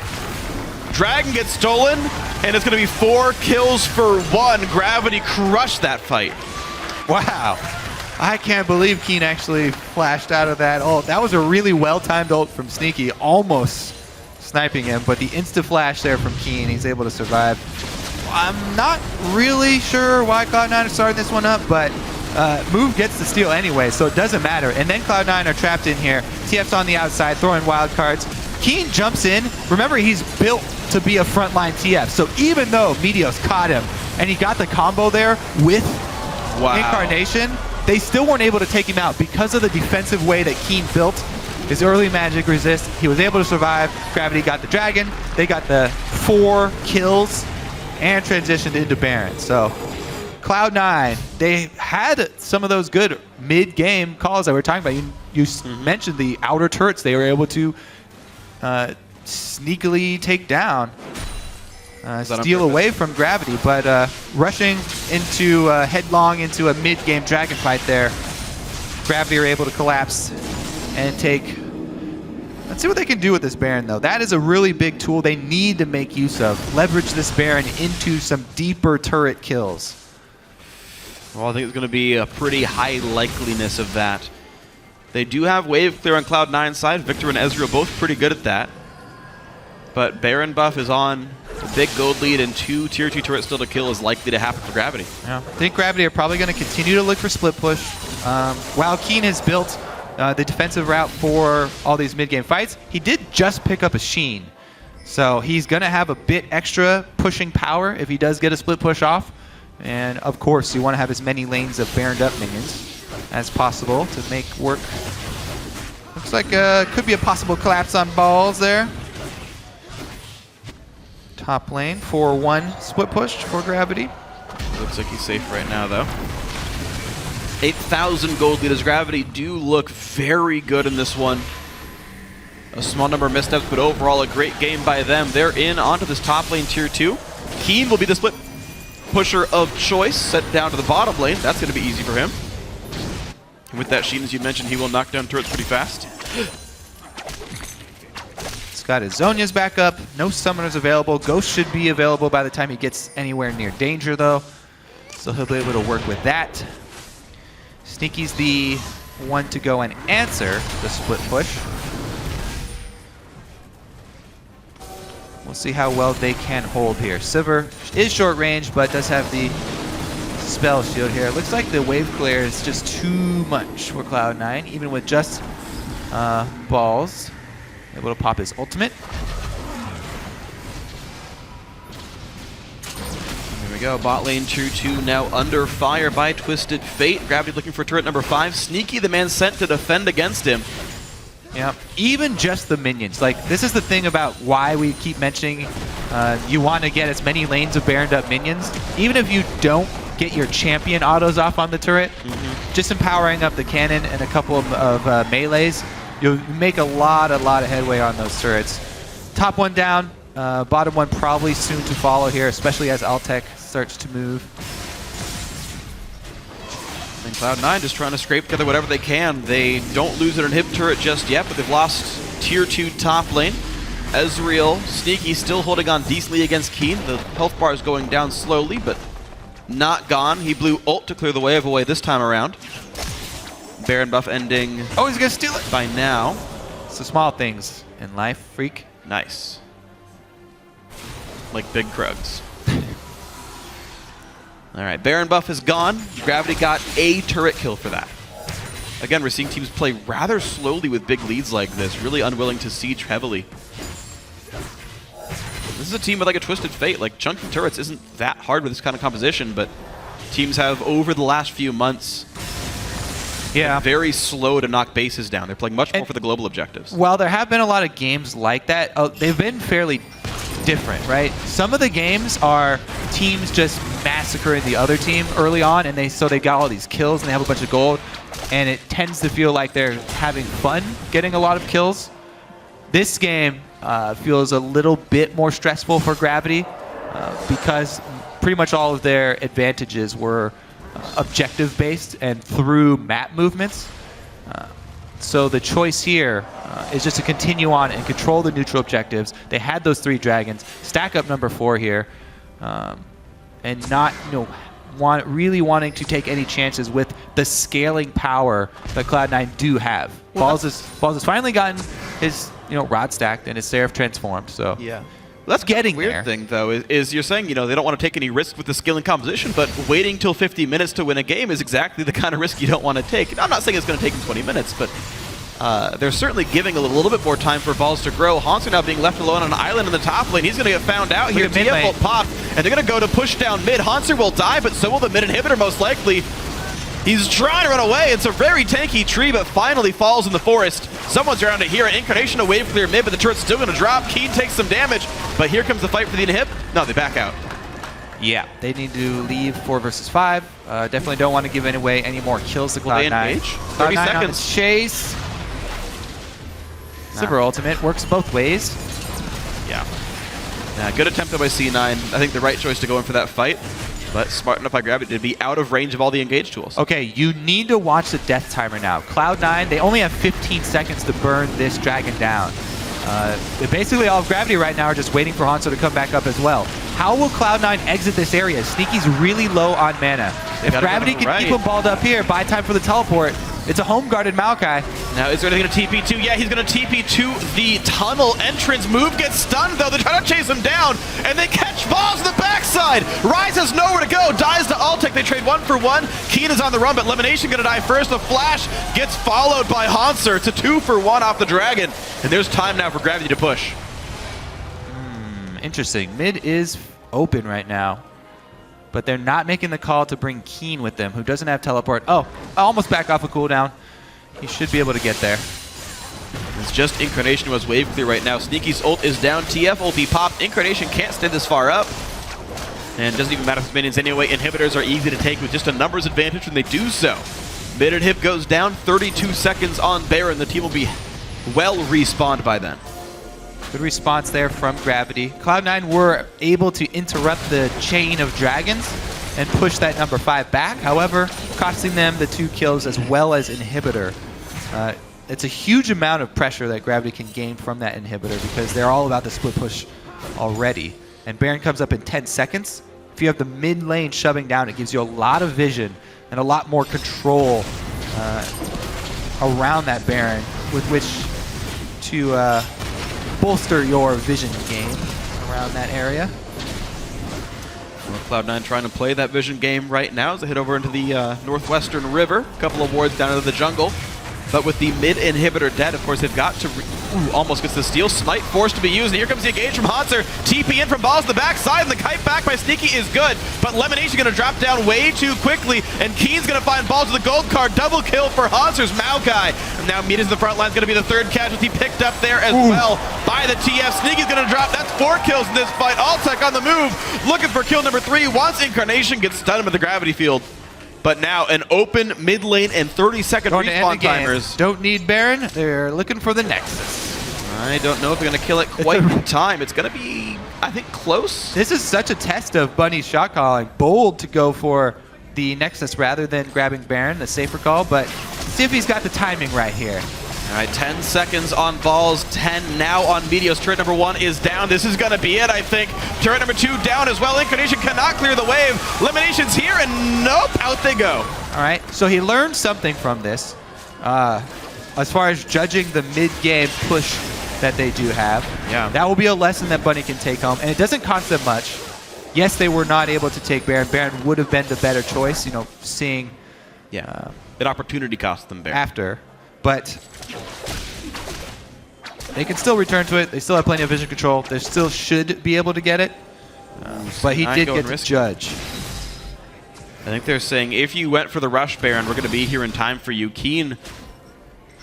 Dragon gets stolen, and it's going to be 4 kills for 1. Gravity crushed that fight. Wow. I can't believe Keen actually flashed out of that ult. That was a really well-timed ult from Sneaky, almost sniping him, but the insta-flash there from Keen, he's able to survive. I'm not really sure why Cloud9 are starting this one up, but Move gets the steal anyway, so it doesn't matter. And then Cloud9 are trapped in here. TF's on the outside, throwing wild cards. Keen jumps in. Remember, he's built to be a frontline TF, so even though Meteos caught him, and he got the combo there with Incarnation, they still weren't able to take him out because of the defensive way that Keen built his early magic resist. He was able to survive. Gravity got the Dragon. They got the 4 kills and transitioned into Baron. So Cloud9, they had some of those good mid-game calls that we were talking about. You mentioned the outer turrets they were able to sneakily take down. Steal away from Gravity, but rushing into headlong into a mid-game Dragon fight there. Gravity are able to collapse and take... Let's see what they can do with this Baron, though. That is a really big tool they need to make use of. Leverage this Baron into some deeper turret kills. Well, I think it's going to be a pretty high likeliness of that. They do have wave clear on Cloud9's side. Victor and Ezreal both pretty good at that. But Baron buff is on. A big gold lead and 2 tier 2 turrets still to kill is likely to happen for Gravity. Yeah. I think Gravity are probably going to continue to look for split push. While Keen has built the defensive route for all these mid-game fights, he did just pick up a Sheen. So he's going to have a bit extra pushing power if he does get a split push off. And of course, you want to have as many lanes of Baroned up minions as possible to make work. Looks like could be a possible collapse on Balls there. top lane for 1 split push for Gravity. Looks like he's safe right now, though. 8,000 gold lead as Gravity do look very good in this one. A small number of missteps, but overall a great game by them. They're in onto this top lane tier 2. Keen will be the split pusher of choice, set down to the bottom lane. That's going to be easy for him. And with that Sheen, as you mentioned, he will knock down turrets pretty fast. Scott is Zhonya's back up. No summoners available. Ghost should be available by the time he gets anywhere near danger, though. So he'll be able to work with that. Sneaky's the one to go and answer the split push. We'll see how well they can hold here. Sivir is short range, but does have the spell shield here. It looks like the wave clear is just too much for Cloud9, even with just balls. Able to pop his ultimate. Here we go. Bot lane tier 2 now under fire by Twisted Fate. Gravity looking for turret number 5. Sneaky, the man sent to defend against him. Yeah, even just the minions. Like, this is the thing about why we keep mentioning you want to get as many lanes of Baroned up minions. Even if you don't get your champion autos off on the turret, just empowering up the cannon and a couple of melees, you'll make a lot of headway on those turrets. Top one down, bottom one probably soon to follow here, especially as Altec starts to move. And Cloud9 just trying to scrape together whatever they can. They don't lose an inhib turret just yet, but they've lost tier 2 top lane. Ezreal, Sneaky still holding on decently against Keen. The health bar is going down slowly, but not gone. He blew ult to clear the wave away this time around. Baron buff ending. Oh, he's going to steal it. By now. It's the small things in life, freak. Nice. Like big Krugs. All right, Baron buff is gone. Gravity got a turret kill for that. Again, we're seeing teams play rather slowly with big leads like this, really unwilling to siege heavily. This is a team with like a Twisted Fate. Like, chunking turrets isn't that hard with this kind of composition, but teams have, over the last few months, been very slow to knock bases down. They're playing much more for the global objectives. While there have been a lot of games like that, they've been fairly different, right? Some of the games are teams just massacring the other team early on, and so they got all these kills and they have a bunch of gold, and it tends to feel like they're having fun getting a lot of kills. This game feels a little bit more stressful for Gravity because pretty much all of their advantages were objective based and through map movements. So the choice here is just to continue on and control the neutral objectives. They had those 3 dragons, stack up number 4 here, and not really wanting to take any chances with the scaling power that Cloud9 do have. Balls has finally gotten his rod stacked and his Seraph transformed. So yeah. Well, that's getting the weird there. thing, though, is you're saying, they don't want to take any risk with the skill and composition, but waiting till 50 minutes to win a game is exactly the kind of risk you don't want to take. I'm not saying it's going to take them 20 minutes, but they're certainly giving a little bit more time for balls to grow. Hauntzer now being left alone on an island in the top lane. He's going to get found out here. TF will pop, and they're going to go to push down mid. Hauntzer will die, but so will the mid inhibitor most likely. He's trying to run away. It's a very tanky tree, but finally falls in the forest. Someone's around it here. Incarnation to wave clear mid, but the turret's still going to drop. Keen takes some damage, but here comes the fight for the inhib. No, they back out. Yeah, they need to leave 4 versus 5. Definitely don't want to give away any more kills to Cloud9. Will they engage? 30 seconds. Chase. Sivir ultimate works both ways. Yeah. Good attempt by C9. I think the right choice to go in for that fight. But smart enough by Gravity to be out of range of all the engage tools. Okay, you need to watch the death timer now. Cloud9, they only have 15 seconds to burn this dragon down. Basically, all of Gravity right now are just waiting for Hanzo to come back up as well. How will Cloud9 exit this area? Sneaky's really low on mana. If Gravity can keep him balled up here, buy time for the teleport. It's a home-guarded Maokai. Now, is there anything to TP to? Yeah, he's going to TP to the tunnel entrance. Move gets stunned, though. They're trying to chase him down, and they catch balls on the backside. Ryze has nowhere to go. Dies to Altec. They trade 1 for 1. Keen is on the run, but Elimination going to die first. The flash gets followed by Hauntzer. It's a 2 for 1 off the dragon. And there's time now for Gravity to push. Interesting. Mid is open right now. But they're not making the call to bring Keen with them, who doesn't have teleport. Oh, almost back off a cooldown. He should be able to get there. It's just Incarnation who has wave clear right now. Sneaky's ult is down. TF ulti popped. Incarnation can't stay this far up. And it doesn't even matter if it's minions anyway. Inhibitors are easy to take with just a numbers advantage when they do so. Mid inhib goes down. 32 seconds on Baron. The team will be well respawned by then. Good response there from Gravity. Cloud9 were able to interrupt the chain of dragons and push that number 5 back. However, costing them the 2 kills as well as Inhibitor. It's a huge amount of pressure that Gravity can gain from that Inhibitor because they're all about the split push already. And Baron comes up in 10 seconds. If you have the mid lane shoving down, it gives you a lot of vision and a lot more control around that Baron with which to bolster your vision game around that area. Well, Cloud9 trying to play that vision game right now as they head over into the Northwestern River. A couple of wards down into the jungle. But with the mid inhibitor dead, of course, they've got to... almost gets the steal. Smite forced to be used. And here comes the engage from Hauntzer. TP in from Balls to the backside, and the kite back by Sneaky is good. But Lemonation going to drop down way too quickly, and Keen's going to find Balls with the gold card. Double kill for Hauntzer's Maokai. And now Mita's in the front line is going to be the third casualty picked up there as well by the TF. Sneaky's going to drop. That's 4 kills in this fight. Altec on the move, looking for kill number 3. Once Incarnation gets stunned with the gravity field. But now an open mid lane and 30-second respawn timers. Don't need Baron. They're looking for the Nexus. I don't know if they're going to kill it quite in time. It's going to be, I think, close. This is such a test of Bunny's shot calling. Bold to go for the Nexus rather than grabbing Baron, the safer call. But see if he's got the timing right here. All right, 10 seconds on Balls, 10 now on Meteos. Turret number 1 is down. This is going to be it, I think. Turret number 2 down as well. Incarnation cannot clear the wave. Elimination's here, and nope, out they go. All right, so he learned something from this as far as judging the mid-game push that they do have. Yeah. That will be a lesson that Bunny can take home, and it doesn't cost them much. Yes, they were not able to take Baron. Baron would have been the better choice, you know, seeing An opportunity cost them Baron. after. But they can still return to it. They still have plenty of vision control. They still should be able to get it. But he did get to judge. I think they're saying, if you went for the rush, Baron, we're going to be here in time for you. Keen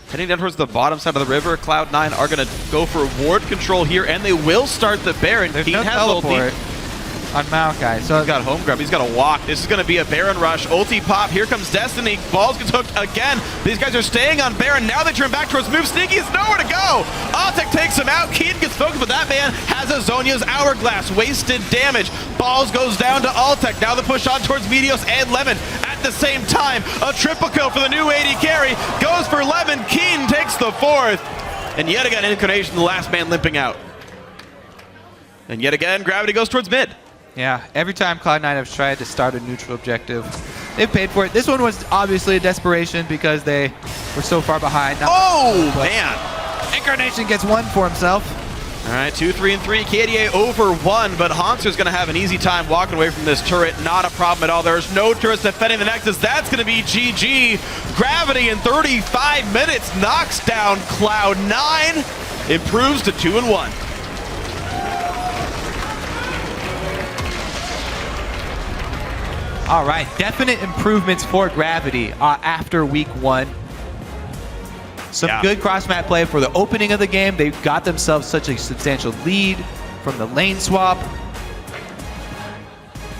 heading down towards the bottom side of the river. Cloud9 are going to go for ward control here, and they will start the Baron. There's Keen no has teleport ulti. on Maokai. So He's got home grab. He's got to walk. This is going to be a Baron rush. Ulti pop. Here comes Destiny. Balls gets hooked again. These guys are staying on Baron. Now they turn back towards move. Sneaky has nowhere to go. Altec takes him out. Keen gets focused, but that man has a Zhonya's Hourglass. Wasted damage. Balls goes down to Altec. Now the push on towards Meteos and Lemon. At the same time, a triple kill for the new AD carry. Goes for Lemon. Keen takes the 4th. And yet again, Incarnation, the last man limping out. And yet again, Gravity goes towards mid. yeah, every time Cloud9 have tried to start a neutral objective, they've paid for it. This one was obviously a desperation because they were so far behind. Man. Incarnation gets 1 for himself. All right, 2, 3, and 3. KDA over 1, but Hauntzer's going to have an easy time walking away from this turret. Not a problem at all. There's no turrets defending the Nexus. That's going to be GG. Gravity in 35 minutes knocks down Cloud9. Improves to 2-1. All right, definite improvements for Gravity after week 1. Some good cross-map play for the opening of the game. They got themselves such a substantial lead from the lane swap.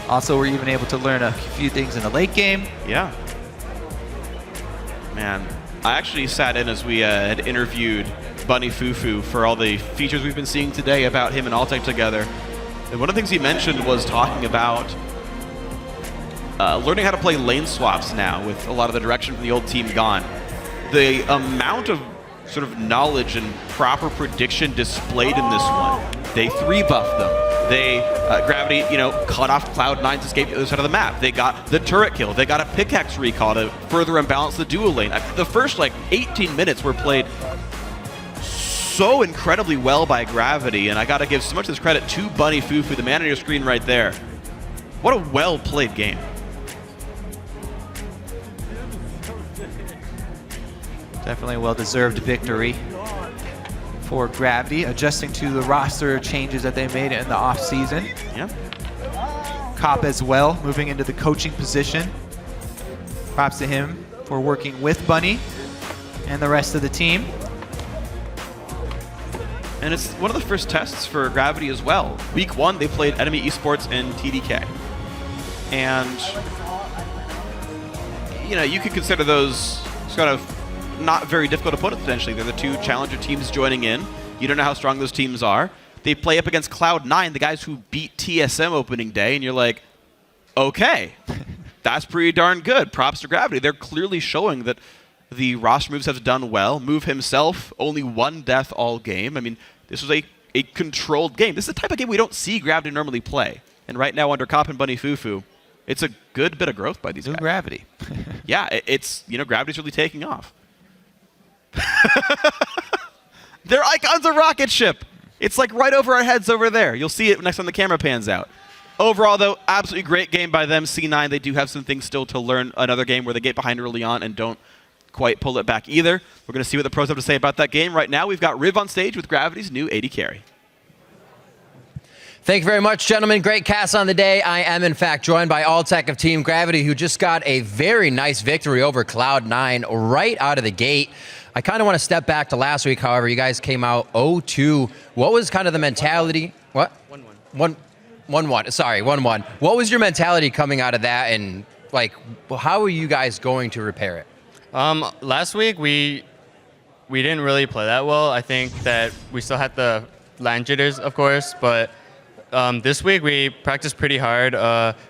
Also, we're even able to learn a few things in the late game. Yeah. Man, I actually sat in as we had interviewed Bunny Fufu for all the features we've been seeing today about him and Altec together. And one of the things he mentioned was talking about learning how to play lane swaps now with a lot of the direction from the old team gone. The amount of sort of knowledge and proper prediction displayed in this one. They 3-buffed them. They, Gravity, cut off Cloud9's escape to the other side of the map. They got the turret kill. They got a pickaxe recall to further imbalance the duo lane. The first, 18 minutes were played so incredibly well by Gravity, and I got to give so much of this credit to Bunny Fufu, the man on your screen right there. What a well-played game. Definitely a well-deserved victory for Gravity, adjusting to the roster changes that they made in the off-season. Yeah. Cop as well, moving into the coaching position. Props to him for working with Bunny and the rest of the team. and it's one of the first tests for Gravity as well. Week 1, they played Enemy Esports and TDK. And, you could consider those kind of not very difficult opponents potentially. They're the 2 challenger teams joining in. You don't know how strong those teams are. They play up against Cloud9, the guys who beat TSM opening day, and you're like, okay, that's pretty darn good. Props to Gravity. They're clearly showing that the roster moves have done well. Move himself, only 1 death all game. I mean, this was a controlled game. This is the type of game we don't see Gravity normally play. And right now under Cop and Bunny Fufu, it's a good bit of growth by these guys. Gravity. Yeah, it's, Gravity's really taking off. Their icon's a rocket ship. It's like right over our heads over there. You'll see it next time the camera pans out. Overall, though, absolutely great game by them. C9, they do have some things still to learn. Another game where they get behind early on and don't quite pull it back either. We're going to see what the pros have to say about that game. Right now, we've got Riv on stage with Gravity's new AD carry. Thank you very much, gentlemen. Great cast on the day. I am, in fact, joined by Alltech of Team Gravity, who just got a very nice victory over Cloud9 right out of the gate. I kind of want to step back to last week, however. You guys came out 0-2. What was kind of the mentality? What? 1-1. Sorry, 1-1. What was your mentality coming out of that, and, how are you guys going to repair it? Last week, we didn't really play that well. I think that we still had the land jitters, of course, but this week we practiced pretty hard.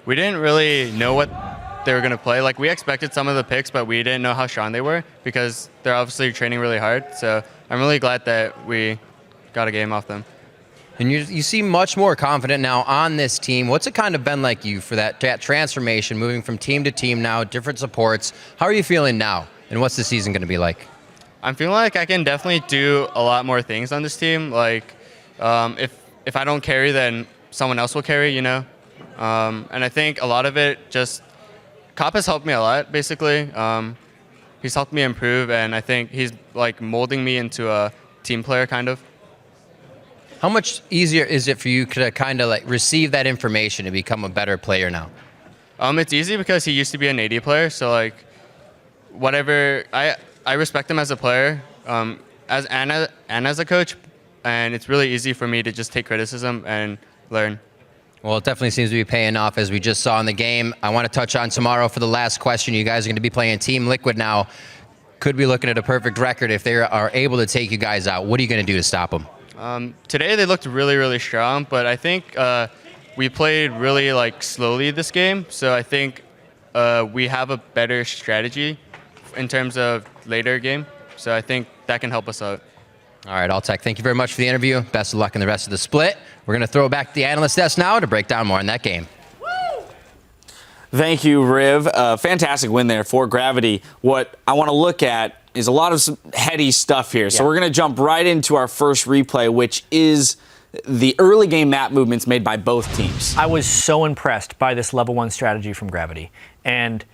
We didn't really know what they were going to play. We expected some of the picks, but we didn't know how strong they were because they're obviously training really hard. So I'm really glad that we got a game off them. And you seem much more confident now on this team. What's it kind of been like you for that transformation, moving from team to team now, different supports? How are you feeling now, and what's the season going to be like? I'm feeling like I can definitely do a lot more things on this team. If I don't carry, then someone else will carry, And I think a lot of it just Cop has helped me a lot, basically. He's helped me improve, and I think he's molding me into a team player, kind of. How much easier is it for you to kind of receive that information and become a better player now? It's easy because he used to be an AD player, so whatever, I respect him as a player, as a coach, and it's really easy for me to just take criticism and learn. Well, it definitely seems to be paying off, as we just saw in the game. I want to touch on tomorrow for the last question. You guys are going to be playing Team Liquid now. Could be looking at a perfect record if they are able to take you guys out. What are you going to do to stop them? Today they looked really, really strong, but I think we played really slowly this game. So I think we have a better strategy in terms of later game. So I think that can help us out. All right, Alltech, thank you very much for the interview. Best of luck in the rest of the split. We're going to throw it back to the analyst desk now to break down more in that game. Thank you, Riv. Fantastic win there for Gravity. What I want to look at is a lot of heady stuff here. So we're going to jump right into our first replay, which is the early game map movements made by both teams. I was so impressed by this level 1 strategy from Gravity. And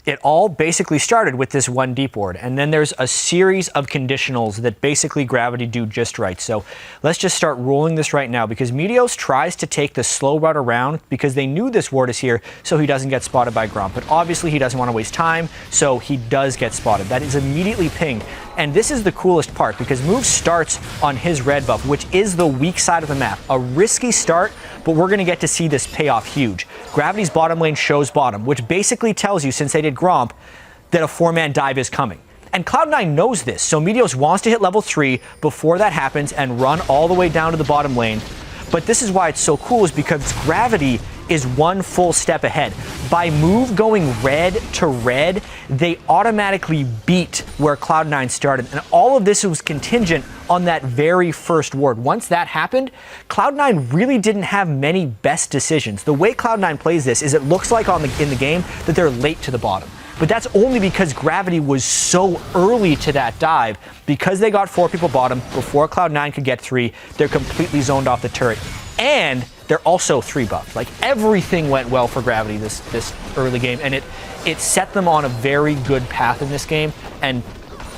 it all basically started with this one deep ward, and then there's a series of conditionals that basically Gravity do just right. So let's just start rolling this right now, because Meteos tries to take the slow route around because they knew this ward is here so he doesn't get spotted by Gromp. But obviously he doesn't want to waste time, so he does get spotted. That is immediately pinged. And this is the coolest part, because Move starts on his red buff, which is the weak side of the map. A risky start, but we're going to get to see this pay off huge. Gravity's bottom lane shows bottom, which basically tells you, since they did Gromp, that a 4-man dive is coming. And Cloud9 knows this, so Meteos wants to hit level 3 before that happens and run all the way down to the bottom lane. But this is why it's so cool, is because Gravity is one full step ahead. By Move going red to red, they automatically beat where Cloud9 started. And all of this was contingent on that very first ward. Once that happened, Cloud9 really didn't have many best decisions. The way Cloud9 plays this is it looks like in the game that they're late to the bottom. But that's only because Gravity was so early to that dive. Because they got 4 people bottom before Cloud9 could get 3, they're completely zoned off the turret. And they're also 3 buffed. Everything went well for Gravity this early game, and it set them on a very good path in this game. And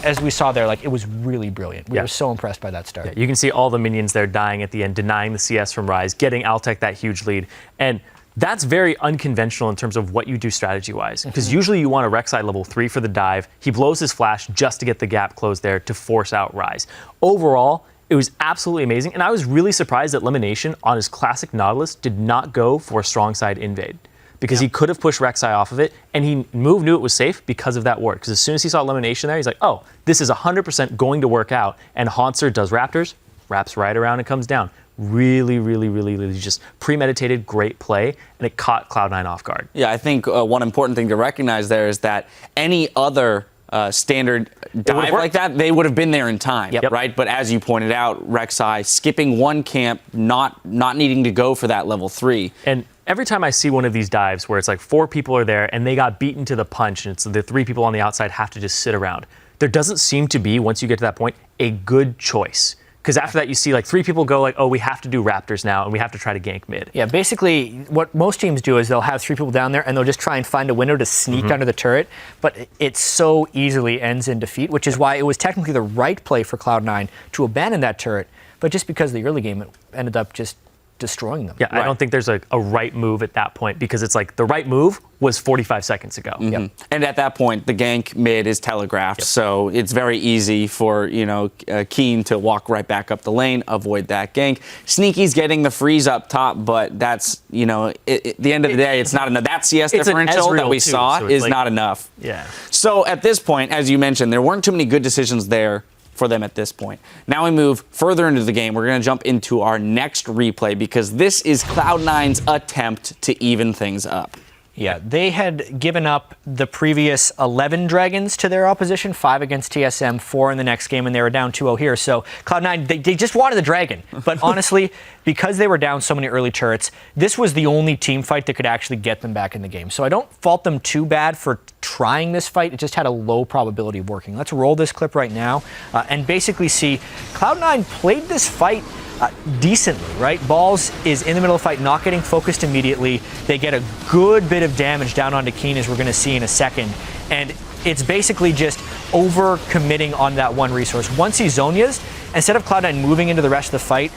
as we saw there, it was really brilliant. We were so impressed by that start. Yeah, you can see all the minions there dying at the end, denying the CS from Ryze, getting Alltech that huge lead. And that's very unconventional in terms of what you do strategy-wise, because usually you want a Rek'Sai level 3 for the dive. He blows his flash just to get the gap closed there to force out Ryze. Overall, It was absolutely amazing. And I was really surprised that Elimination on his classic Nautilus did not go for a strong side invade. Because he could have pushed Rek'Sai off of it, and he knew it was safe because of that ward. Because as soon as he saw Elimination there, he's like, oh, this is 100% going to work out. And Hauntzer does Raptors, wraps right around and comes down. Really, really, really, really just premeditated, great play, and it caught Cloud9 off guard. Yeah, I think one important thing to recognize there is that any other standard dive like that, they would have been there in time, right? But as you pointed out, Rek'Sai skipping one camp, not needing to go for that level 3. And every time I see one of these dives where it's like 4 people are there and they got beaten to the punch, and it's the 3 people on the outside have to just sit around, there doesn't seem to be, once you get to that point, a good choice. Because after that, you see like 3 people go like, oh, we have to do Raptors now, and we have to try to gank mid. Yeah, basically what most teams do is they'll have 3 people down there, and they'll just try and find a window to sneak under the turret. But it so easily ends in defeat, which is why it was technically the right play for Cloud9 to abandon that turret. But just because of the early game, it ended up just destroying them. Yeah, I don't think there's a right move at that point, because it's like the right move was 45 seconds ago. And at that point, the gank mid is telegraphed, so it's very easy for Keen to walk right back up the lane, avoid that gank. Sneaky's getting the freeze up top, but that's at the end of the day, it's not enough. That CS differential that we saw is not enough. Yeah. So at this point, as you mentioned, there weren't too many good decisions there for them at this point. Now we move further into the game. We're going to jump into our next replay, because this is Cloud9's attempt to even things up. Yeah, they had given up the previous 11 dragons to their opposition, 5 against TSM, 4 in the next game, and they were down 2-0 here. So Cloud9, they just wanted the dragon. But honestly, because they were down so many early turrets, this was the only team fight that could actually get them back in the game. So I don't fault them too bad for trying this fight. It just had a low probability of working. Let's roll this clip right now and basically see Cloud9 played this fight decently, right? Balls is in the middle of the fight, not getting focused immediately. They get a good bit of damage down onto Keen, as we're going to see in a second. And it's basically just over-committing on that one resource. Once he Zhonya's, instead of Cloud9 moving into the rest of the fight,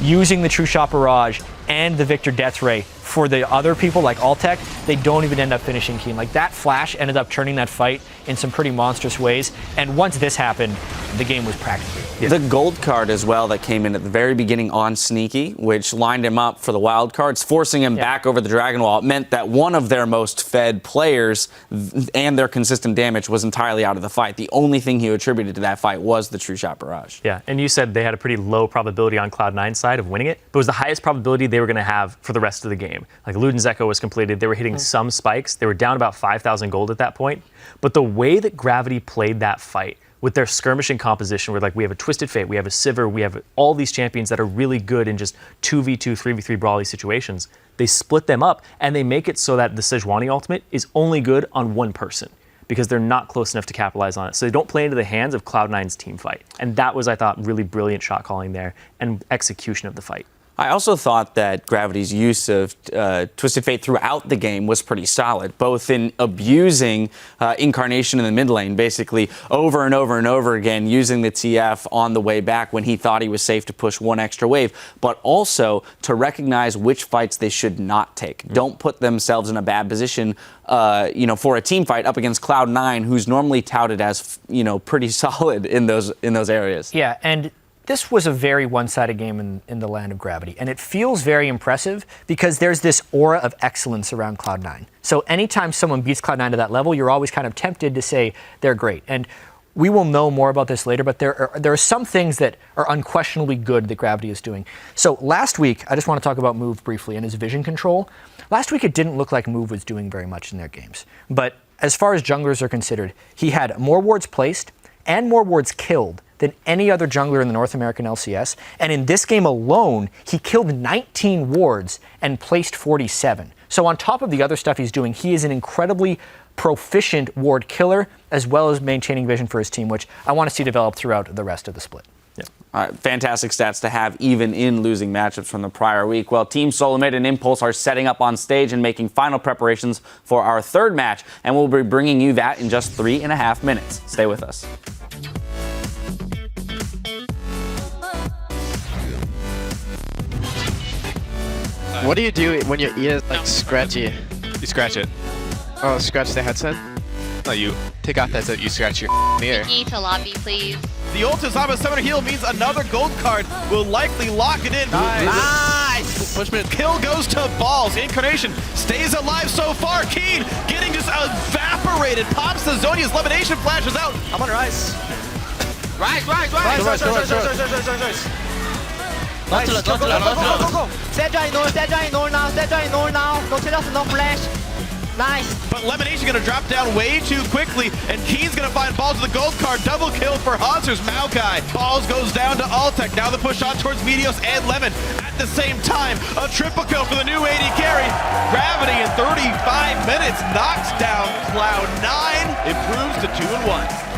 using the True Shot Barrage and the Victor Death Ray for the other people like Altec, they don't even end up finishing Keen. Like, that flash ended up turning that fight in some pretty monstrous ways. And once this happened, the game was practically. The gold card as well that came in at the very beginning on Sneaky, which lined him up for the wild cards, forcing him back over the Dragon Wall. It meant that one of their most fed players and their consistent damage was entirely out of the fight. The only thing he attributed to that fight was the True Shot Barrage. Yeah, and you said they had a pretty low probability on Cloud9's side of winning it, but it was the highest probability they were going to have for the rest of the game. Like, Luden's Echo was completed. They were hitting some spikes. They were down about 5,000 gold at that point. But the way that Gravity played that fight, with their skirmishing composition, where like we have a Twisted Fate, we have a Sivir, we have all these champions that are really good in just 2v2, 3v3 brawly situations. They split them up, and they make it so that the Sejuani ultimate is only good on one person, because they're not close enough to capitalize on it. So they don't play into the hands of Cloud9's team fight. And that was, I thought, really brilliant shot calling there and execution of the fight. I also thought that Gravity's use of Twisted Fate throughout the game was pretty solid, both in abusing Incarnation in the mid lane, basically over and over and over again, using the TF on the way back when he thought he was safe to push one extra wave, but also to recognize which fights they should not take. Don't put themselves in a bad position, for a team fight up against Cloud9, who's normally touted as, pretty solid in those areas. Yeah, and this was a very one-sided game in the land of Gravity, and it feels very impressive because there's this aura of excellence around Cloud9. So anytime someone beats Cloud9 to that level, you're always kind of tempted to say they're great. And we will know more about this later, but there are some things that are unquestionably good that Gravity is doing. So last week, I just want to talk about Move briefly and his vision control. Last week, it didn't look like Move was doing very much in their games. But as far as junglers are considered, he had more wards placed and more wards killed than any other jungler in the North American LCS. And in this game alone, he killed 19 wards and placed 47. So on top of the other stuff he's doing, he is an incredibly proficient ward killer, as well as maintaining vision for his team, which I want to see develop throughout the rest of the split. Fantastic stats to have even in losing matchups from the prior week. Well, Team Solomid and Impulse are setting up on stage and making final preparations for our third match, and we'll be bringing you that in just 3.5 minutes. Stay with us. What do you do when your ear is like scratchy? You scratch it. Oh, scratch the headset? No, you take off that so you scratch your ear. Key to lobby, please. The ult is Zama Summoner Heal means another gold card will likely lock it in. Nice! Pushman. Kill goes to Balls. Incarnation stays alive so far. Keen getting just evaporated. Pops the Zhonya's levitation flashes out. I'm on Rise. Rise. Nice. Go. But Lemonation gonna drop down way too quickly, and Keen's gonna find Balls with a gold card. Double kill for Hauser's Maokai. Balls goes down to Altec. Now the push on towards Meteos and Lemon. At the same time, a triple kill for the new AD carry. Gravity in 35 minutes knocks down Cloud9, improves to 2-1.